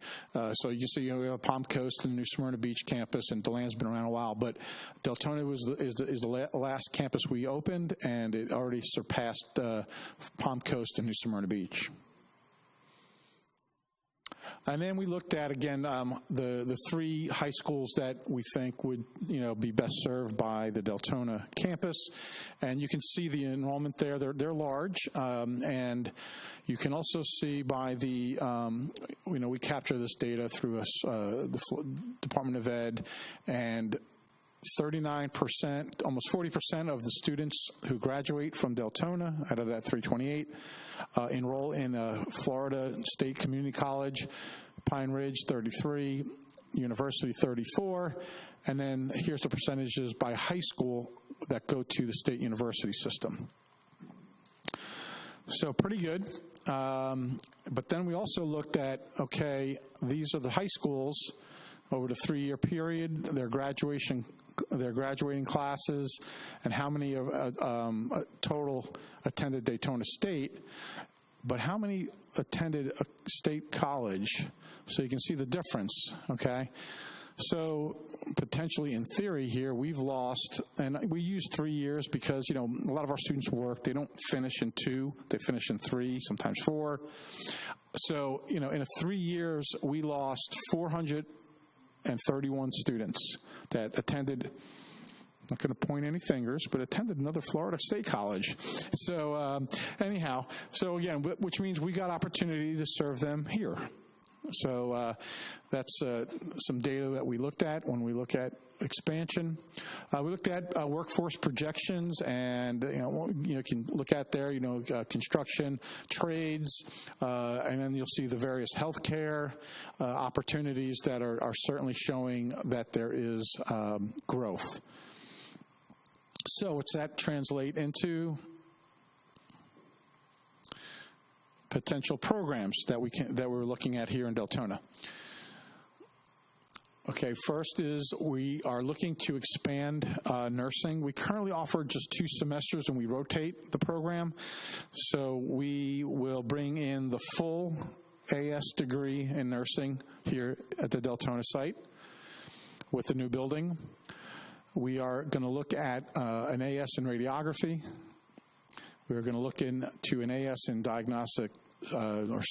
So you see, we have Palm Coast and the New Smyrna Beach campus, and DeLand's been around a while, but Deltona is the last campus we opened, and it already surpassed Palm Coast and New Smyrna Beach. And then we looked at, again, the three high schools that we think would, be best served by the Deltona campus. And you can see the enrollment there. They're large. And you can also see by the, we capture this data through the Department of Ed, and 39%, almost 40% of the students who graduate from Deltona, out of that 328, enroll in Florida State Community College, Pine Ridge 33, University 34, and then here's the percentages by high school that go to the state university system. So pretty good. But then we also looked at, okay, these are the high schools over the 3-year period, their graduating classes, and how many total attended Daytona State, but how many attended a state college, so you can see the difference, okay? So potentially, in theory here, we've lost, and we use 3 years because, a lot of our students work. They don't finish in 2, they finish in 3, sometimes 4. So, in 3 years, we lost 431 students that attended, I'm not going to point any fingers, but attended another Florida State college. So anyhow, so again, which means we got opportunity to serve them here. So that's some data that we looked at when we look at expansion. We looked at workforce projections, and you can look at there, construction, trades, and then you'll see the various healthcare opportunities that are certainly showing that there is growth. So what's that translate into? Potential programs that we're looking at here in Deltona. Okay, first is we are looking to expand nursing. We currently offer just 2 semesters, and we rotate the program. So we will bring in the full AS degree in nursing here at the Deltona site with the new building. We are going to look at an AS in radiography. We're going to look into an AS in diagnostic or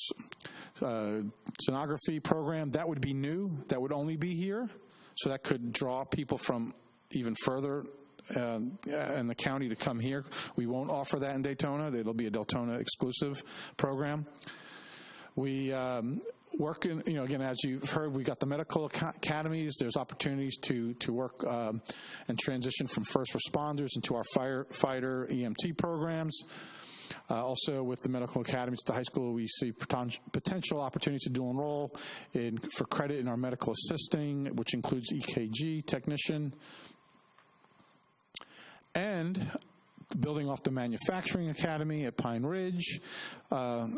sonography program. That would be new. That would only be here. So that could draw people from even further in the county to come here. We won't offer that in Daytona. It'll be a Deltona exclusive program. We work in, again, as you've heard, we got the medical academies. There's opportunities to work and transition from first responders into our firefighter EMT programs. Also, with the medical academies at the high school, we see potential opportunities to dual enroll for credit in our medical assisting, which includes EKG technician. And building off the manufacturing academy at Pine Ridge,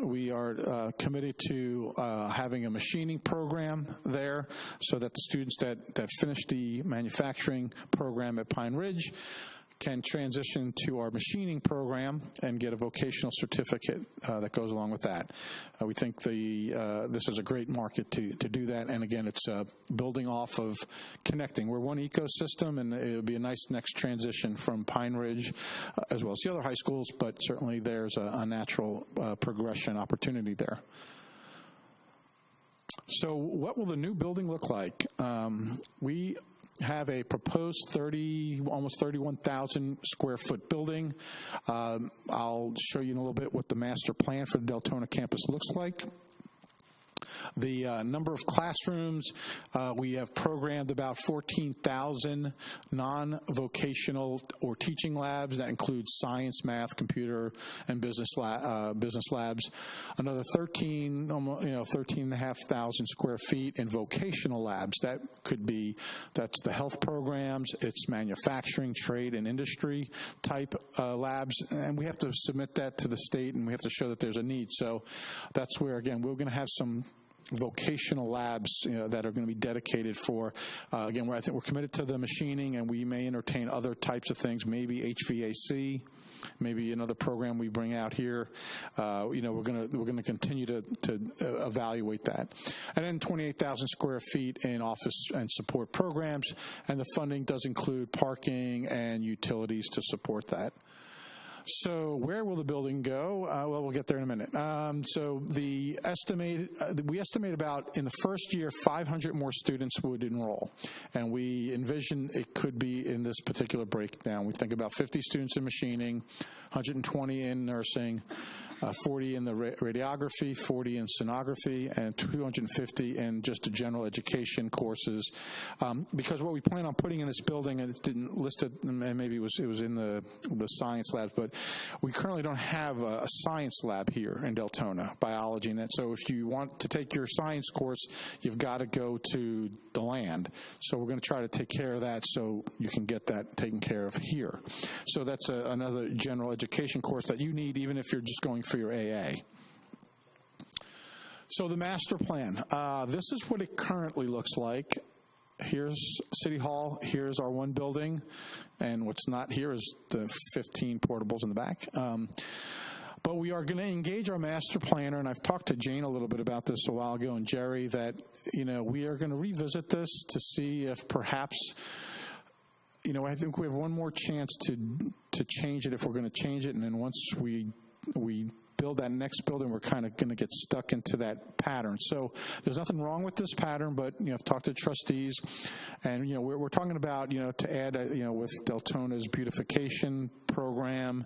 we are committed to having a machining program there so that the students that finish the manufacturing program at Pine Ridge can transition to our machining program and get a vocational certificate that goes along with that. We think this is a great market to do that, and again, it's building off of connecting. We're one ecosystem, and it'll be a nice next transition from Pine Ridge as well as the other high schools, but certainly there's a natural progression opportunity there. So what will the new building look like? We have a proposed almost 31,000 square foot building. I'll show you in a little bit what the master plan for the Deltona campus looks like. The number of classrooms, we have programmed about 14,000 non-vocational or teaching labs. That includes science, math, computer, and business labs. Another 13,500 square feet in vocational labs. That's the health programs, it's manufacturing, trade, and industry type labs. And we have to submit that to the state, and we have to show that there's a need. So that's where, again, we're going to have some vocational labs that are going to be dedicated for, again, I think we're committed to the machining, and we may entertain other types of things, maybe HVAC, maybe another program we bring out here. We're going to continue to evaluate that. And then 28,000 square feet in office and support programs, and the funding does include parking and utilities to support that. So where will the building go? Well, we'll get there in a minute. So we estimate about, in the first year, 500 more students would enroll. And we envision it could be in this particular breakdown. We think about 50 students in machining, 120 in nursing, 40 in the radiography, 40 in sonography, and 250 in just the general education courses. Because what we plan on putting in this building, and it didn't list it, and maybe it was in the science labs, but we currently don't have a science lab here in Deltona, biology. And so if you want to take your science course, you've got to go to the land. So we're going to try to take care of that so you can get that taken care of here. So that's another general education course that you need even if you're just going for your AA. So the master plan. This is what it currently looks like. Here's City Hall, here's our one building, and what's not here is the 15 portables in the back. But we are going to engage our master planner, and I've talked to Jane a little bit about this a while ago, and Jerry, that, we are going to revisit this to see if perhaps, I think we have one more chance to change it if we're going to change it, and then once we build that next building, we're kind of going to get stuck into that pattern. So there's nothing wrong with this pattern, but I've talked to trustees, and we're talking about to add with Deltona's beautification program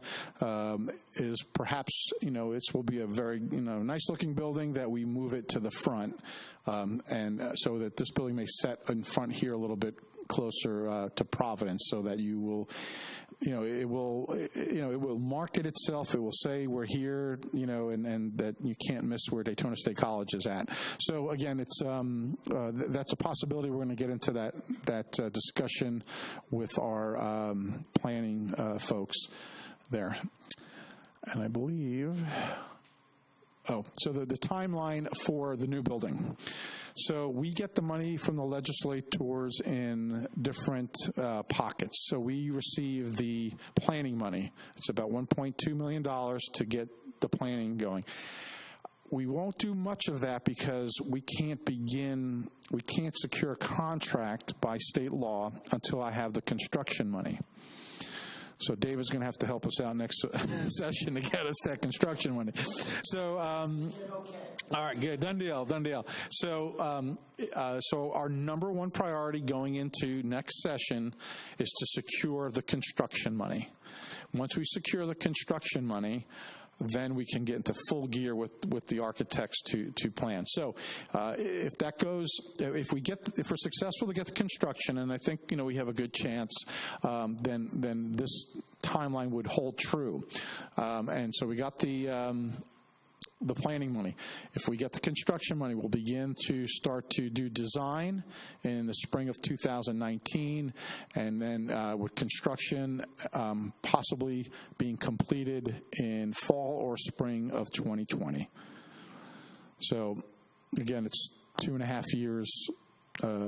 is perhaps it will be a very nice looking building that we move it to the front, and so that this building may set in front here a little bit closer to Providence, so that you will, it will market itself. It will say we're here, and that you can't miss where Daytona State College is at. So again, it's that's a possibility. We're going to get into that discussion with our planning folks there, and I believe. So the timeline for the new building. So we get the money from the legislators in different pockets. So we receive the planning money. It's about $1.2 million to get the planning going. We won't do much of that because we can't secure a contract by state law until I have the construction money. So David's going to have to help us out next session to get us that construction money. So, all right, good, done deal. So, so our number one priority going into next session is to secure the construction money. Once we secure the construction money, then we can get into full gear with the architects to plan. So if that goes, if we're successful to get the construction, and I think we have a good chance, then this timeline would hold true. And so we got the planning money. If we get the construction money, we'll begin to start to do design in the spring of 2019, and then with construction possibly being completed in fall or spring of 2020. So again, it's 2.5 years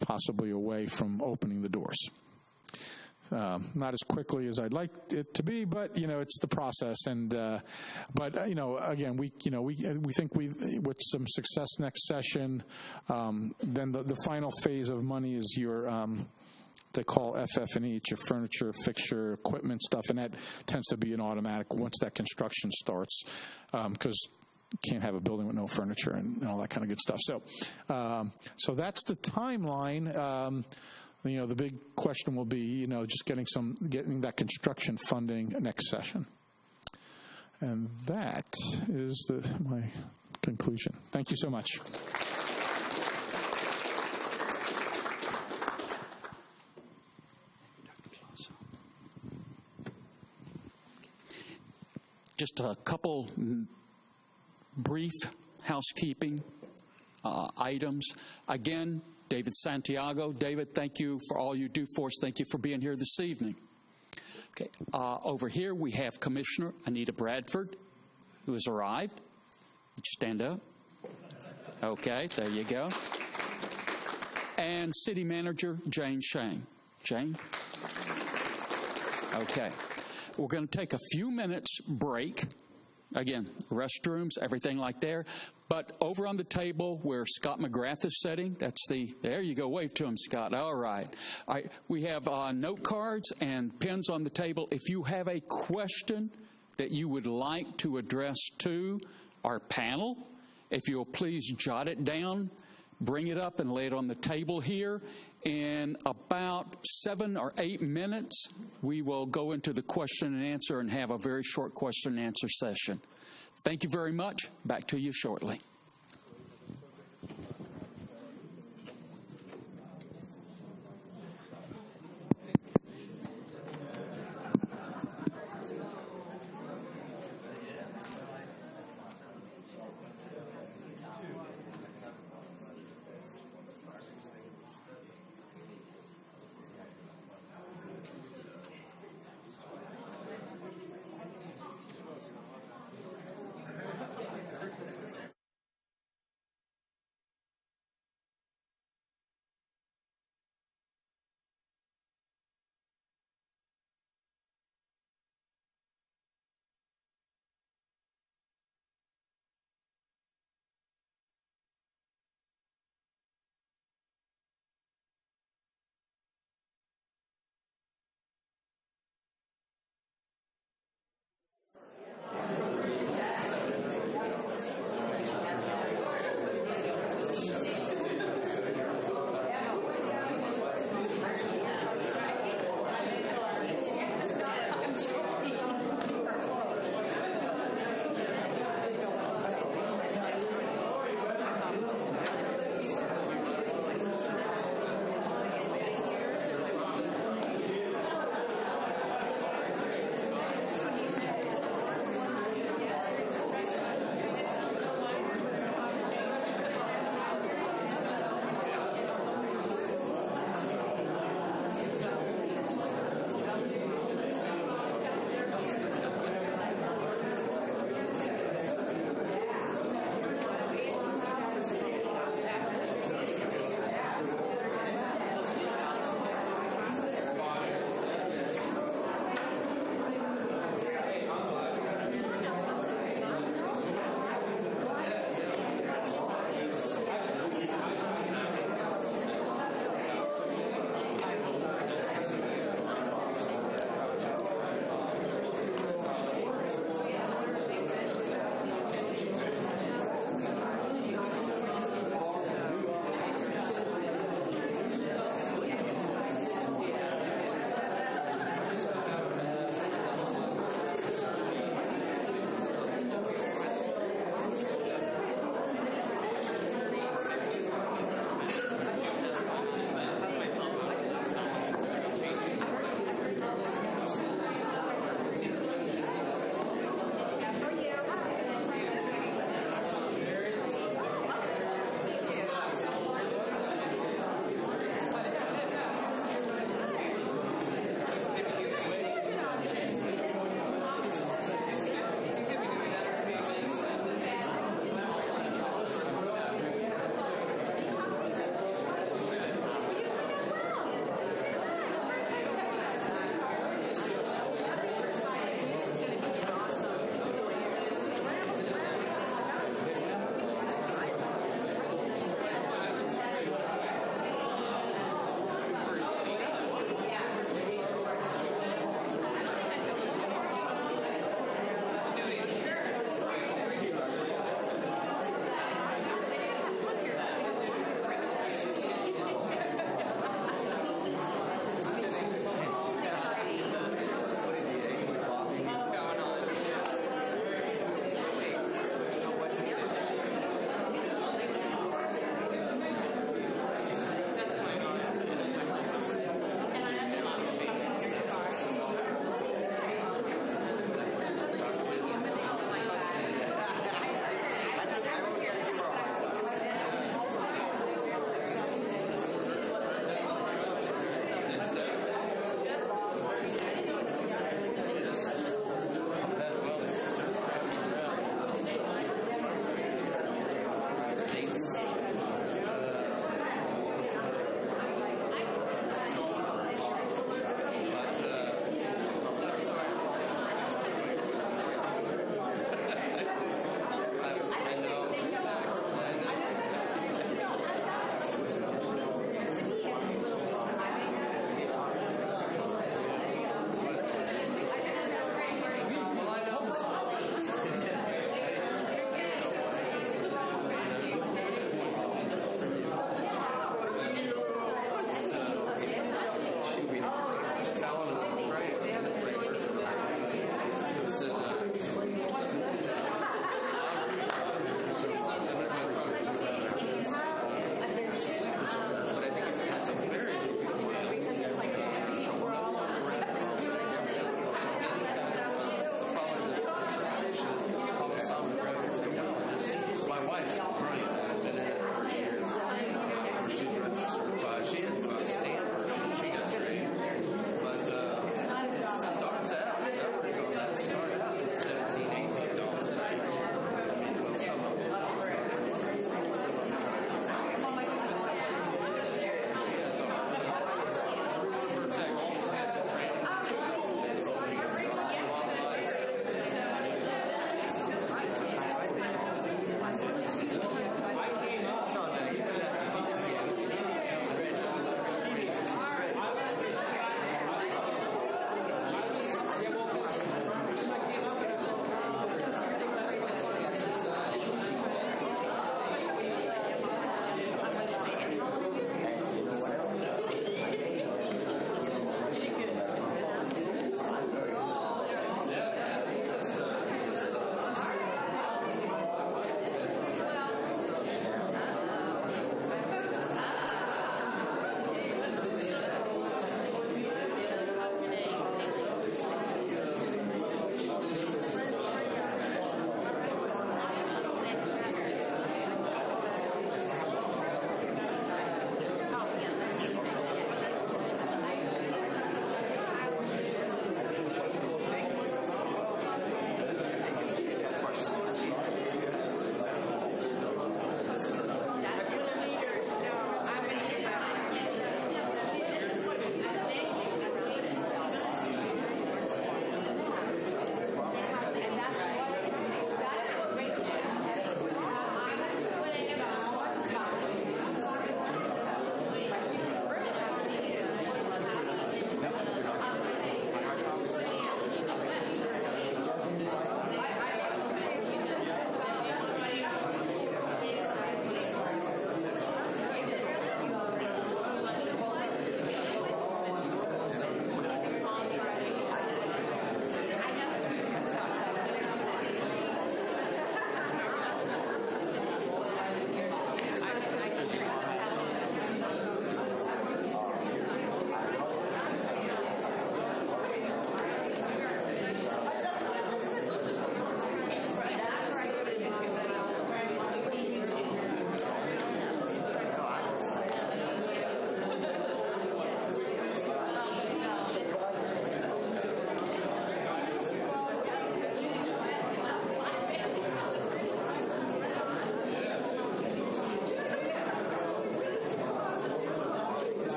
possibly away from opening the doors. Not as quickly as I'd like it to be, but it's the process. And but again, we think with some success next session, then the final phase of money is your they call FF&E, it's your furniture, fixture, equipment stuff, and that tends to be an automatic once that construction starts, because you can't have a building with no furniture and all that kind of good stuff. So so that's the timeline. The big question will be, just getting that construction funding next session. And that is my conclusion. Thank you so much. Just a couple brief housekeeping items. Again, David Santiago. David, thank you for all you do for us. Thank you for being here this evening. Okay, over here we have Commissioner Anita Bradford, who has arrived. Would you stand up? Okay, there you go. And City Manager Jane Shane. Jane? Okay. We're going to take a few minutes break. Again, restrooms, everything like there. But over on the table where Scott McGrath is sitting, there you go, wave to him, Scott. All right. We have note cards and pens on the table. If you have a question that you would like to address to our panel, if you'll please jot it down, bring it up and lay it on the table here. In about 7 or 8 minutes, we will go into the question and answer and have a very short question and answer session. Thank you very much. Back to you shortly.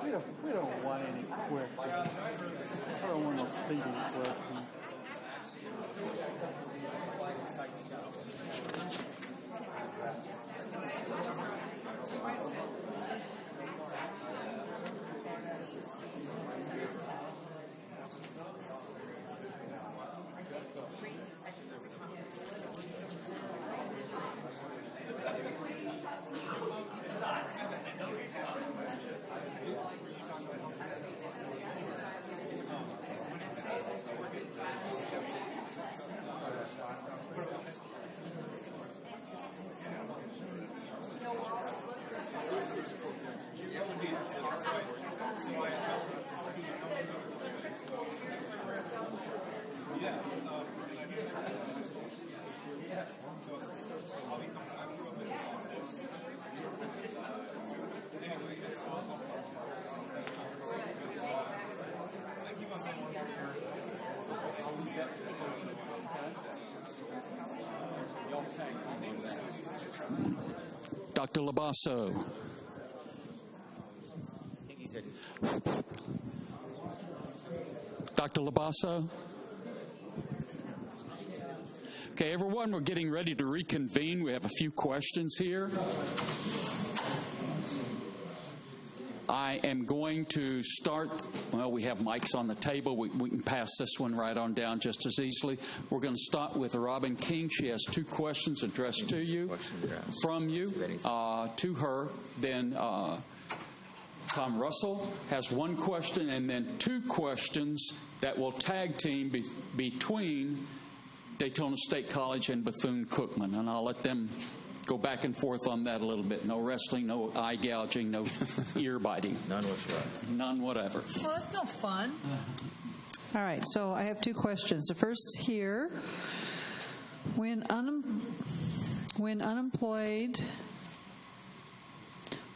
We don't want any questions. I don't want no speeding questions. Dr. Labasso. Dr. Labasso? Okay, everyone, we're getting ready to reconvene. We have a few questions here. I am going to start, well, we have mics on the table. We can pass this one right on down just as easily. We're going to start with Robin King. She has two questions addressed to you, from you, to her. Then Tom Russell has one question, and then two questions that will tag team between Daytona State College and Bethune-Cookman. And I'll let them go back and forth on that a little bit. No wrestling, no eye gouging, no ear biting. None whatsoever. None whatever. Well, that's no fun. All right, so I have two questions. The first here, when unemployed,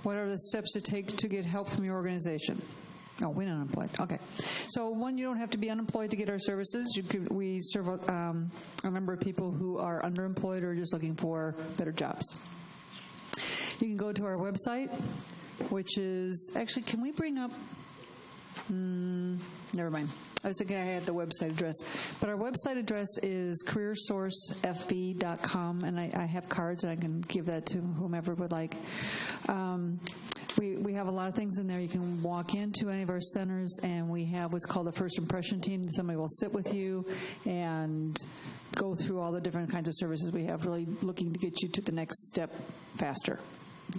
what are the steps to take to get help from your organization? Oh, when unemployed. Okay. So, one, you don't have to be unemployed to get our services. We serve a number of people who are underemployed or just looking for better jobs. You can go to our website, which is, actually, can we bring up, never mind. I was thinking I had the website address. But our website address is careersourcefv.com, and I have cards, and I can give that to whomever would like. We have a lot of things in there. You can walk into any of our centers, and we have what's called a first impression team. Somebody will sit with you and go through all the different kinds of services we have, really looking to get you to the next step faster.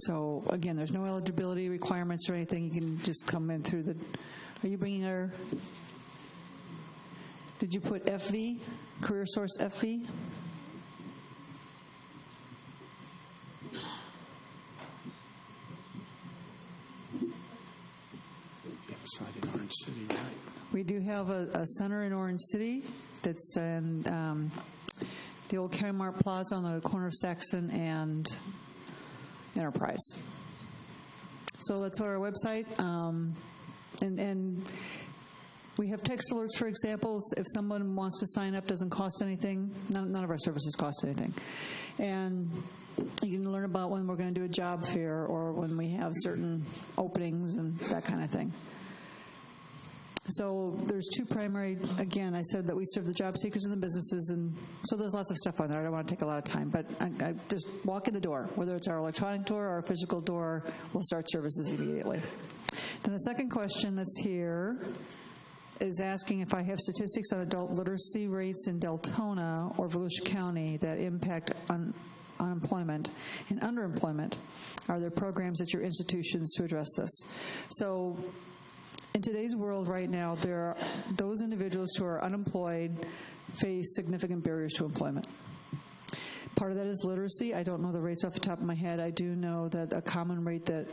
So, again, there's no eligibility requirements or anything. You can just come in through the... Are you bringing our... Did you put FV, Career Source FV? In Orange City, right? We do have a center in Orange City that's in the old Kmart Plaza on the corner of Saxon and Enterprise. So that's our website. And we have text alerts for examples. If someone wants to sign up, doesn't cost anything. None of our services cost anything. And you can learn about when we're going to do a job fair or when we have certain openings and that kind of thing. So there's two primary, again, I said that we serve the job seekers and the businesses, and so there's lots of stuff on there. I don't want to take a lot of time, but I just walk in the door. Whether it's our electronic door or our physical door, we'll start services immediately. Then the second question that's here is asking if I have statistics on adult literacy rates in Deltona or Volusia County that impact on unemployment and underemployment. Are there programs at your institutions to address this? So in today's world right now, there are those individuals who are unemployed face significant barriers to employment. Part of that is literacy. I don't know the rates off the top of my head. I do know that a common rate that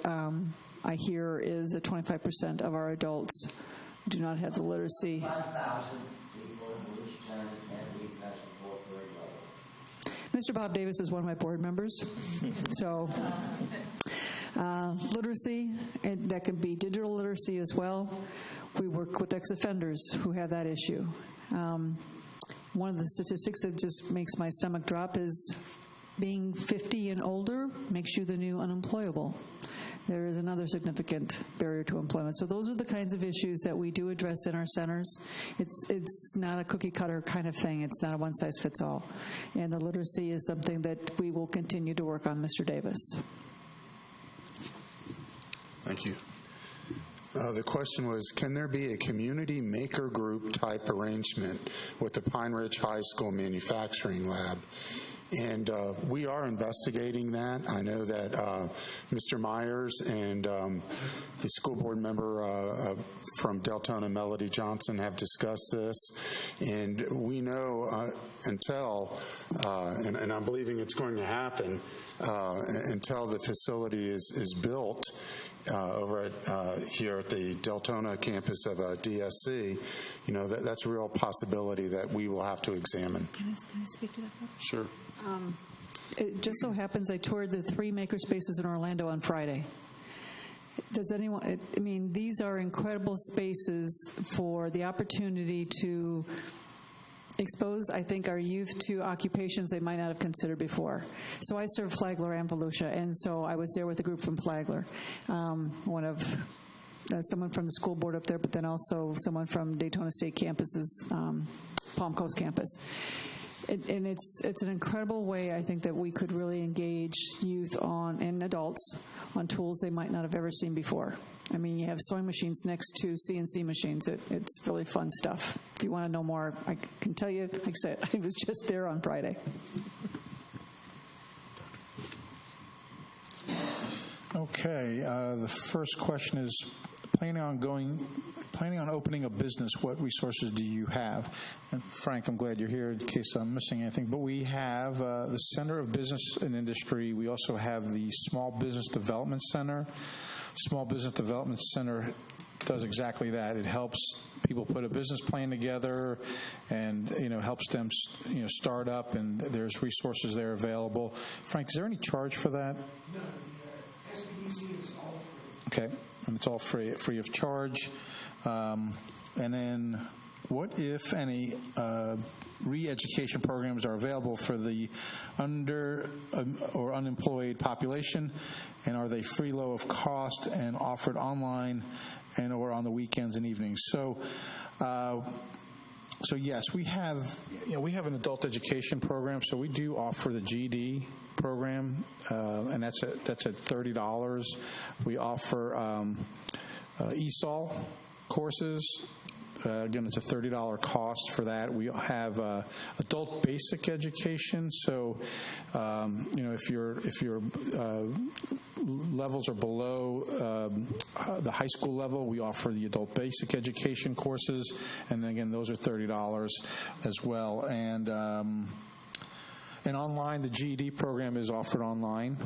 I hear is that 25% of our adults do not have the literacy. 5,000 people in Volusia County can't read and support grade level. Mr. Bob Davis is one of my board members. So literacy, and that can be digital literacy as well. We work with ex-offenders who have that issue. One of the statistics that just makes my stomach drop is being 50 and older makes you the new unemployable. There is another significant barrier to employment. So those are the kinds of issues that we do address in our centers. It's not a cookie cutter kind of thing. It's not a one size fits all. And the literacy is something that we will continue to work on, Mr. Davis. Thank you. The question was, can there be a community maker group type arrangement with the Pine Ridge High School Manufacturing Lab? And we are investigating that. I know that Mr. Myers and the school board member from Deltona, Melody Johnson, have discussed this. And we know until, and I'm believing it's going to happen, until the facility is built over at here at the Deltona campus of DSC, you know, that's a real possibility that we will have to examine. Can I speak to that? Sure. It just so happens I toured the 3 makerspaces in Orlando on Friday. Does anyone, I mean, these are incredible spaces for the opportunity to expose, I think, our youth to occupations they might not have considered before. So I serve Flagler and Volusia, and so I was there with a group from Flagler, one of someone from the school board up there, but then also someone from Daytona State Campus's Palm Coast campus. And it's an incredible way, I think, that we could really engage youth on and adults on tools they might not have ever seen before. I mean, you have sewing machines next to CNC machines. It's really fun stuff. If you want to know more, I can tell you, like I said, I was just there on Friday. Okay, the first question is, planning on opening a business, what resources do you have? And Frank, I'm glad you're here in case I'm missing anything. But we have the Center of Business and Industry. We also have the Small Business Development Center. Small Business Development Center does exactly that. It helps people put a business plan together and, you know, helps them, you know, start up, and there's resources there available. Frank, is there any charge for that? No, SBDC is all free. Okay, and it's all free of charge. And then what, if any, re-education programs are available for the under or unemployed population, and are they free, low of cost, and offered online and or on the weekends and evenings? So yes, we have an adult education program. So we do offer the GED program, and that's at $30. We offer ESOL courses. Again, it's a $30 cost for that. We have adult basic education. So, you know, if your levels are below the high school level, we offer the adult basic education courses, and again, those are $30 as well. And online, the GED program is offered online.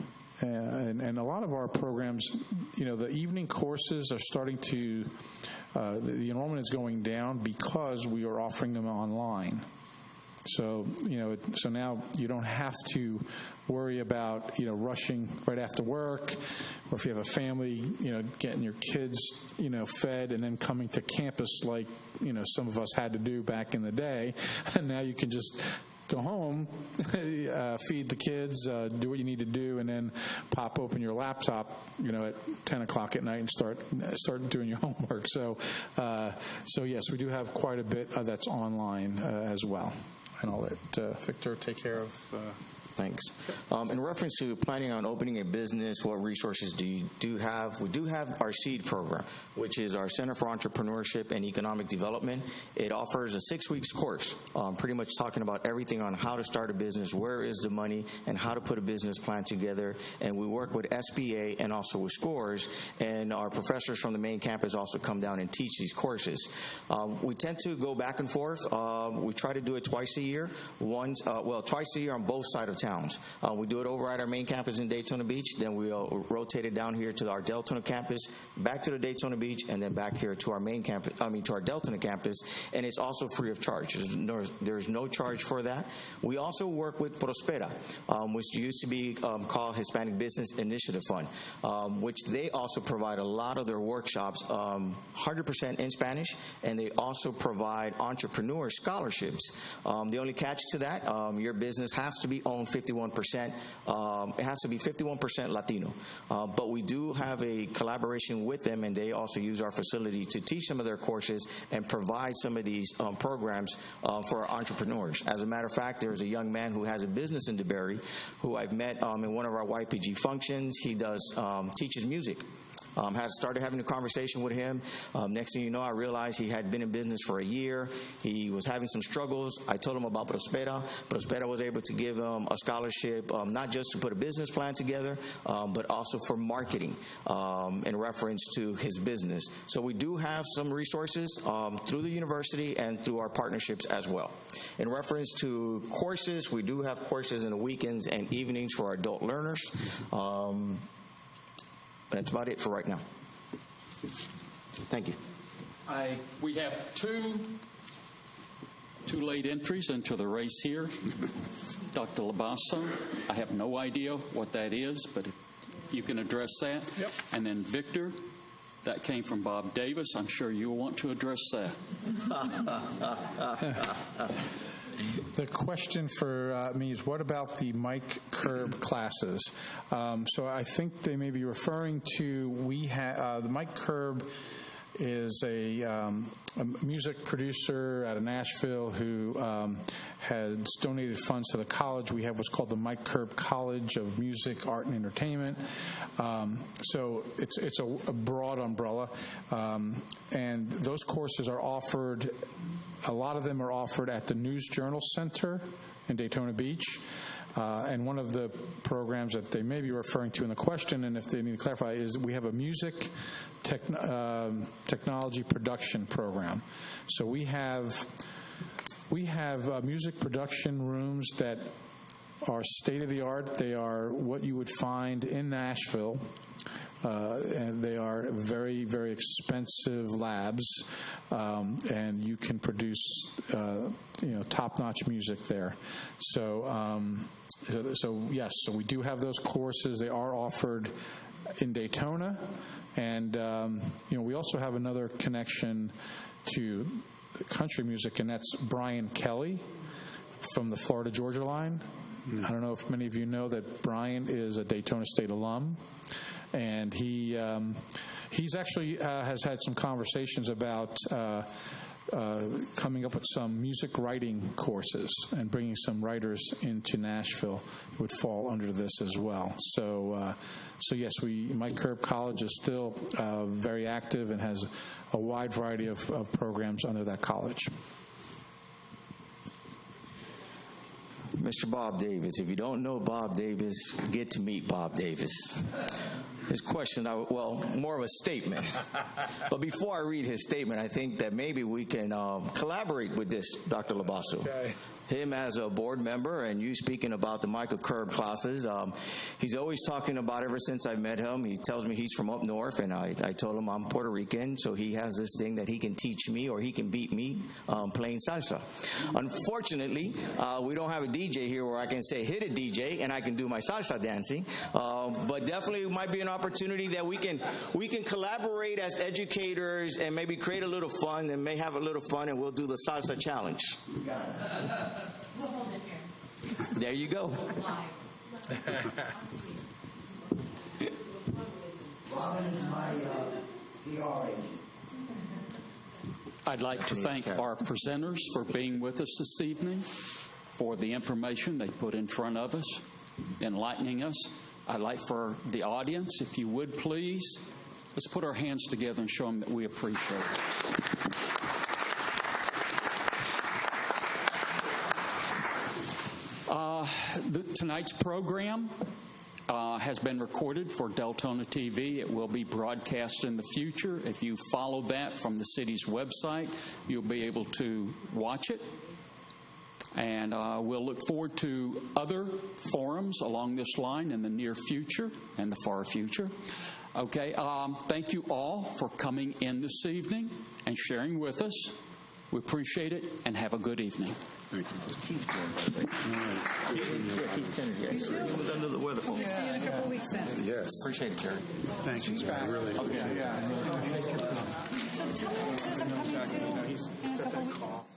And a lot of our programs, you know, the evening courses are starting to, the enrollment is going down because we are offering them online. So, you know, so now you don't have to worry about, you know, rushing right after work, or if you have a family, you know, getting your kids, you know, fed and then coming to campus like, you know, some of us had to do back in the day. And now you can just go home, feed the kids, do what you need to do, and then pop open your laptop, you know, at 10 o'clock at night and start doing your homework. So yes, we do have quite a bit that's online as well. And I'll let Victor take care of. Thanks. In reference to planning on opening a business, what resources do you have? We do have our SEED program, which is our Center for Entrepreneurship and Economic Development. It offers a 6 weeks course, pretty much talking about everything on how to start a business, where is the money, and how to put a business plan together. And we work with SBA and also with SCORES, and our professors from the main campus also come down and teach these courses. We tend to go back and forth. We try to do it twice a year. Twice a year on both sides of towns. We do it over at our main campus in Daytona Beach, then we'll rotate it down here to our Deltona campus, back to the Daytona Beach, and then back here to our main campus, to our Deltona campus, and it's also free of charge. There's no charge for that. We also work with Prospera, which used to be called Hispanic Business Initiative Fund, which they also provide a lot of their workshops 100% in Spanish, and they also provide entrepreneur scholarships. The only catch to that, your business has to be owned 51%. It has to be 51% Latino. But we do have a collaboration with them, and they also use our facility to teach some of their courses and provide some of these programs for our entrepreneurs. As a matter of fact, there's a young man who has a business in DeBerry who I've met in one of our YPG functions. He teaches music. Had started having a conversation with him. Next thing you know, I realized he had been in business for a year. He was having some struggles. I told him about Prospera. Prospera was able to give him a scholarship, not just to put a business plan together, but also for marketing in reference to his business. So we do have some resources through the university and through our partnerships as well. In reference to courses, we do have courses in the weekends and evenings for our adult learners. That's about it for right now. Thank you. We have two late entries into the race here. Dr. Labasso, I have no idea what that is, but if you can address that. Yep. And then Victor, that came from Bob Davis. I'm sure you'll want to address that. The question for me is, what about the Mike Curb classes? So I think they may be referring to, the Mike Curb is a music producer out of Nashville who has donated funds to the college. We have what's called the Mike Curb College of Music, Art, and Entertainment. So it's a broad umbrella. And those courses are offered, a lot of them are offered at the News Journal Center in Daytona Beach. And one of the programs that they may be referring to in the question, and if they need to clarify, is we have a music technology production program. So we have music production rooms that are state-of-the-art. They are what you would find in Nashville. And they are very, very expensive labs, and you can produce, top-notch music there. So yes, so we do have those courses. They are offered in Daytona, and we also have another connection to country music, and that's Brian Kelly from the Florida-Georgia line. I don't know if many of you know that Brian is a Daytona State alum. And he's actually has had some conversations about coming up with some music writing courses and bringing some writers into Nashville who would fall under this as well. So yes, Mike Curb College is still very active and has a wide variety of programs under that college. Mr. Bob Davis, if you don't know Bob Davis, get to meet Bob Davis. His question, more of a statement. But before I read his statement, I think that maybe we can collaborate with this, Dr. Labasso. Okay. Him as a board member and you speaking about the Michael Curb classes. He's always talking about, ever since I met him, he tells me he's from up north, and I told him I'm Puerto Rican, so he has this thing that he can teach me or he can beat me playing salsa. Unfortunately, we don't have a DJ here where I can say, hit it, DJ, and I can do my salsa dancing. But definitely it might be an opportunity that we can collaborate as educators and maybe create a little fun and may have a little fun, and we'll do the salsa challenge. We'll hold it here. There you go. Robin is my PR agent. I'd like to thank our presenters for being with us this evening, for the information they put in front of us, enlightening us. I'd like for the audience, if you would please, let's put our hands together and show them that we appreciate it. Tonight's program has been recorded for Deltona TV. It will be broadcast in the future. If you follow that from the city's website, you'll be able to watch it. And we'll look forward to other forums along this line in the near future and the far future. Okay, thank you all for coming in this evening and sharing with us. We appreciate it, and have a good evening. Thank you. Keith Kennedy. He was under the weather. See you in a couple of weeks then. Yes. Appreciate it, Jerry. Thank you. I really appreciate it. So tell me, I'm coming to in a couple of weeks.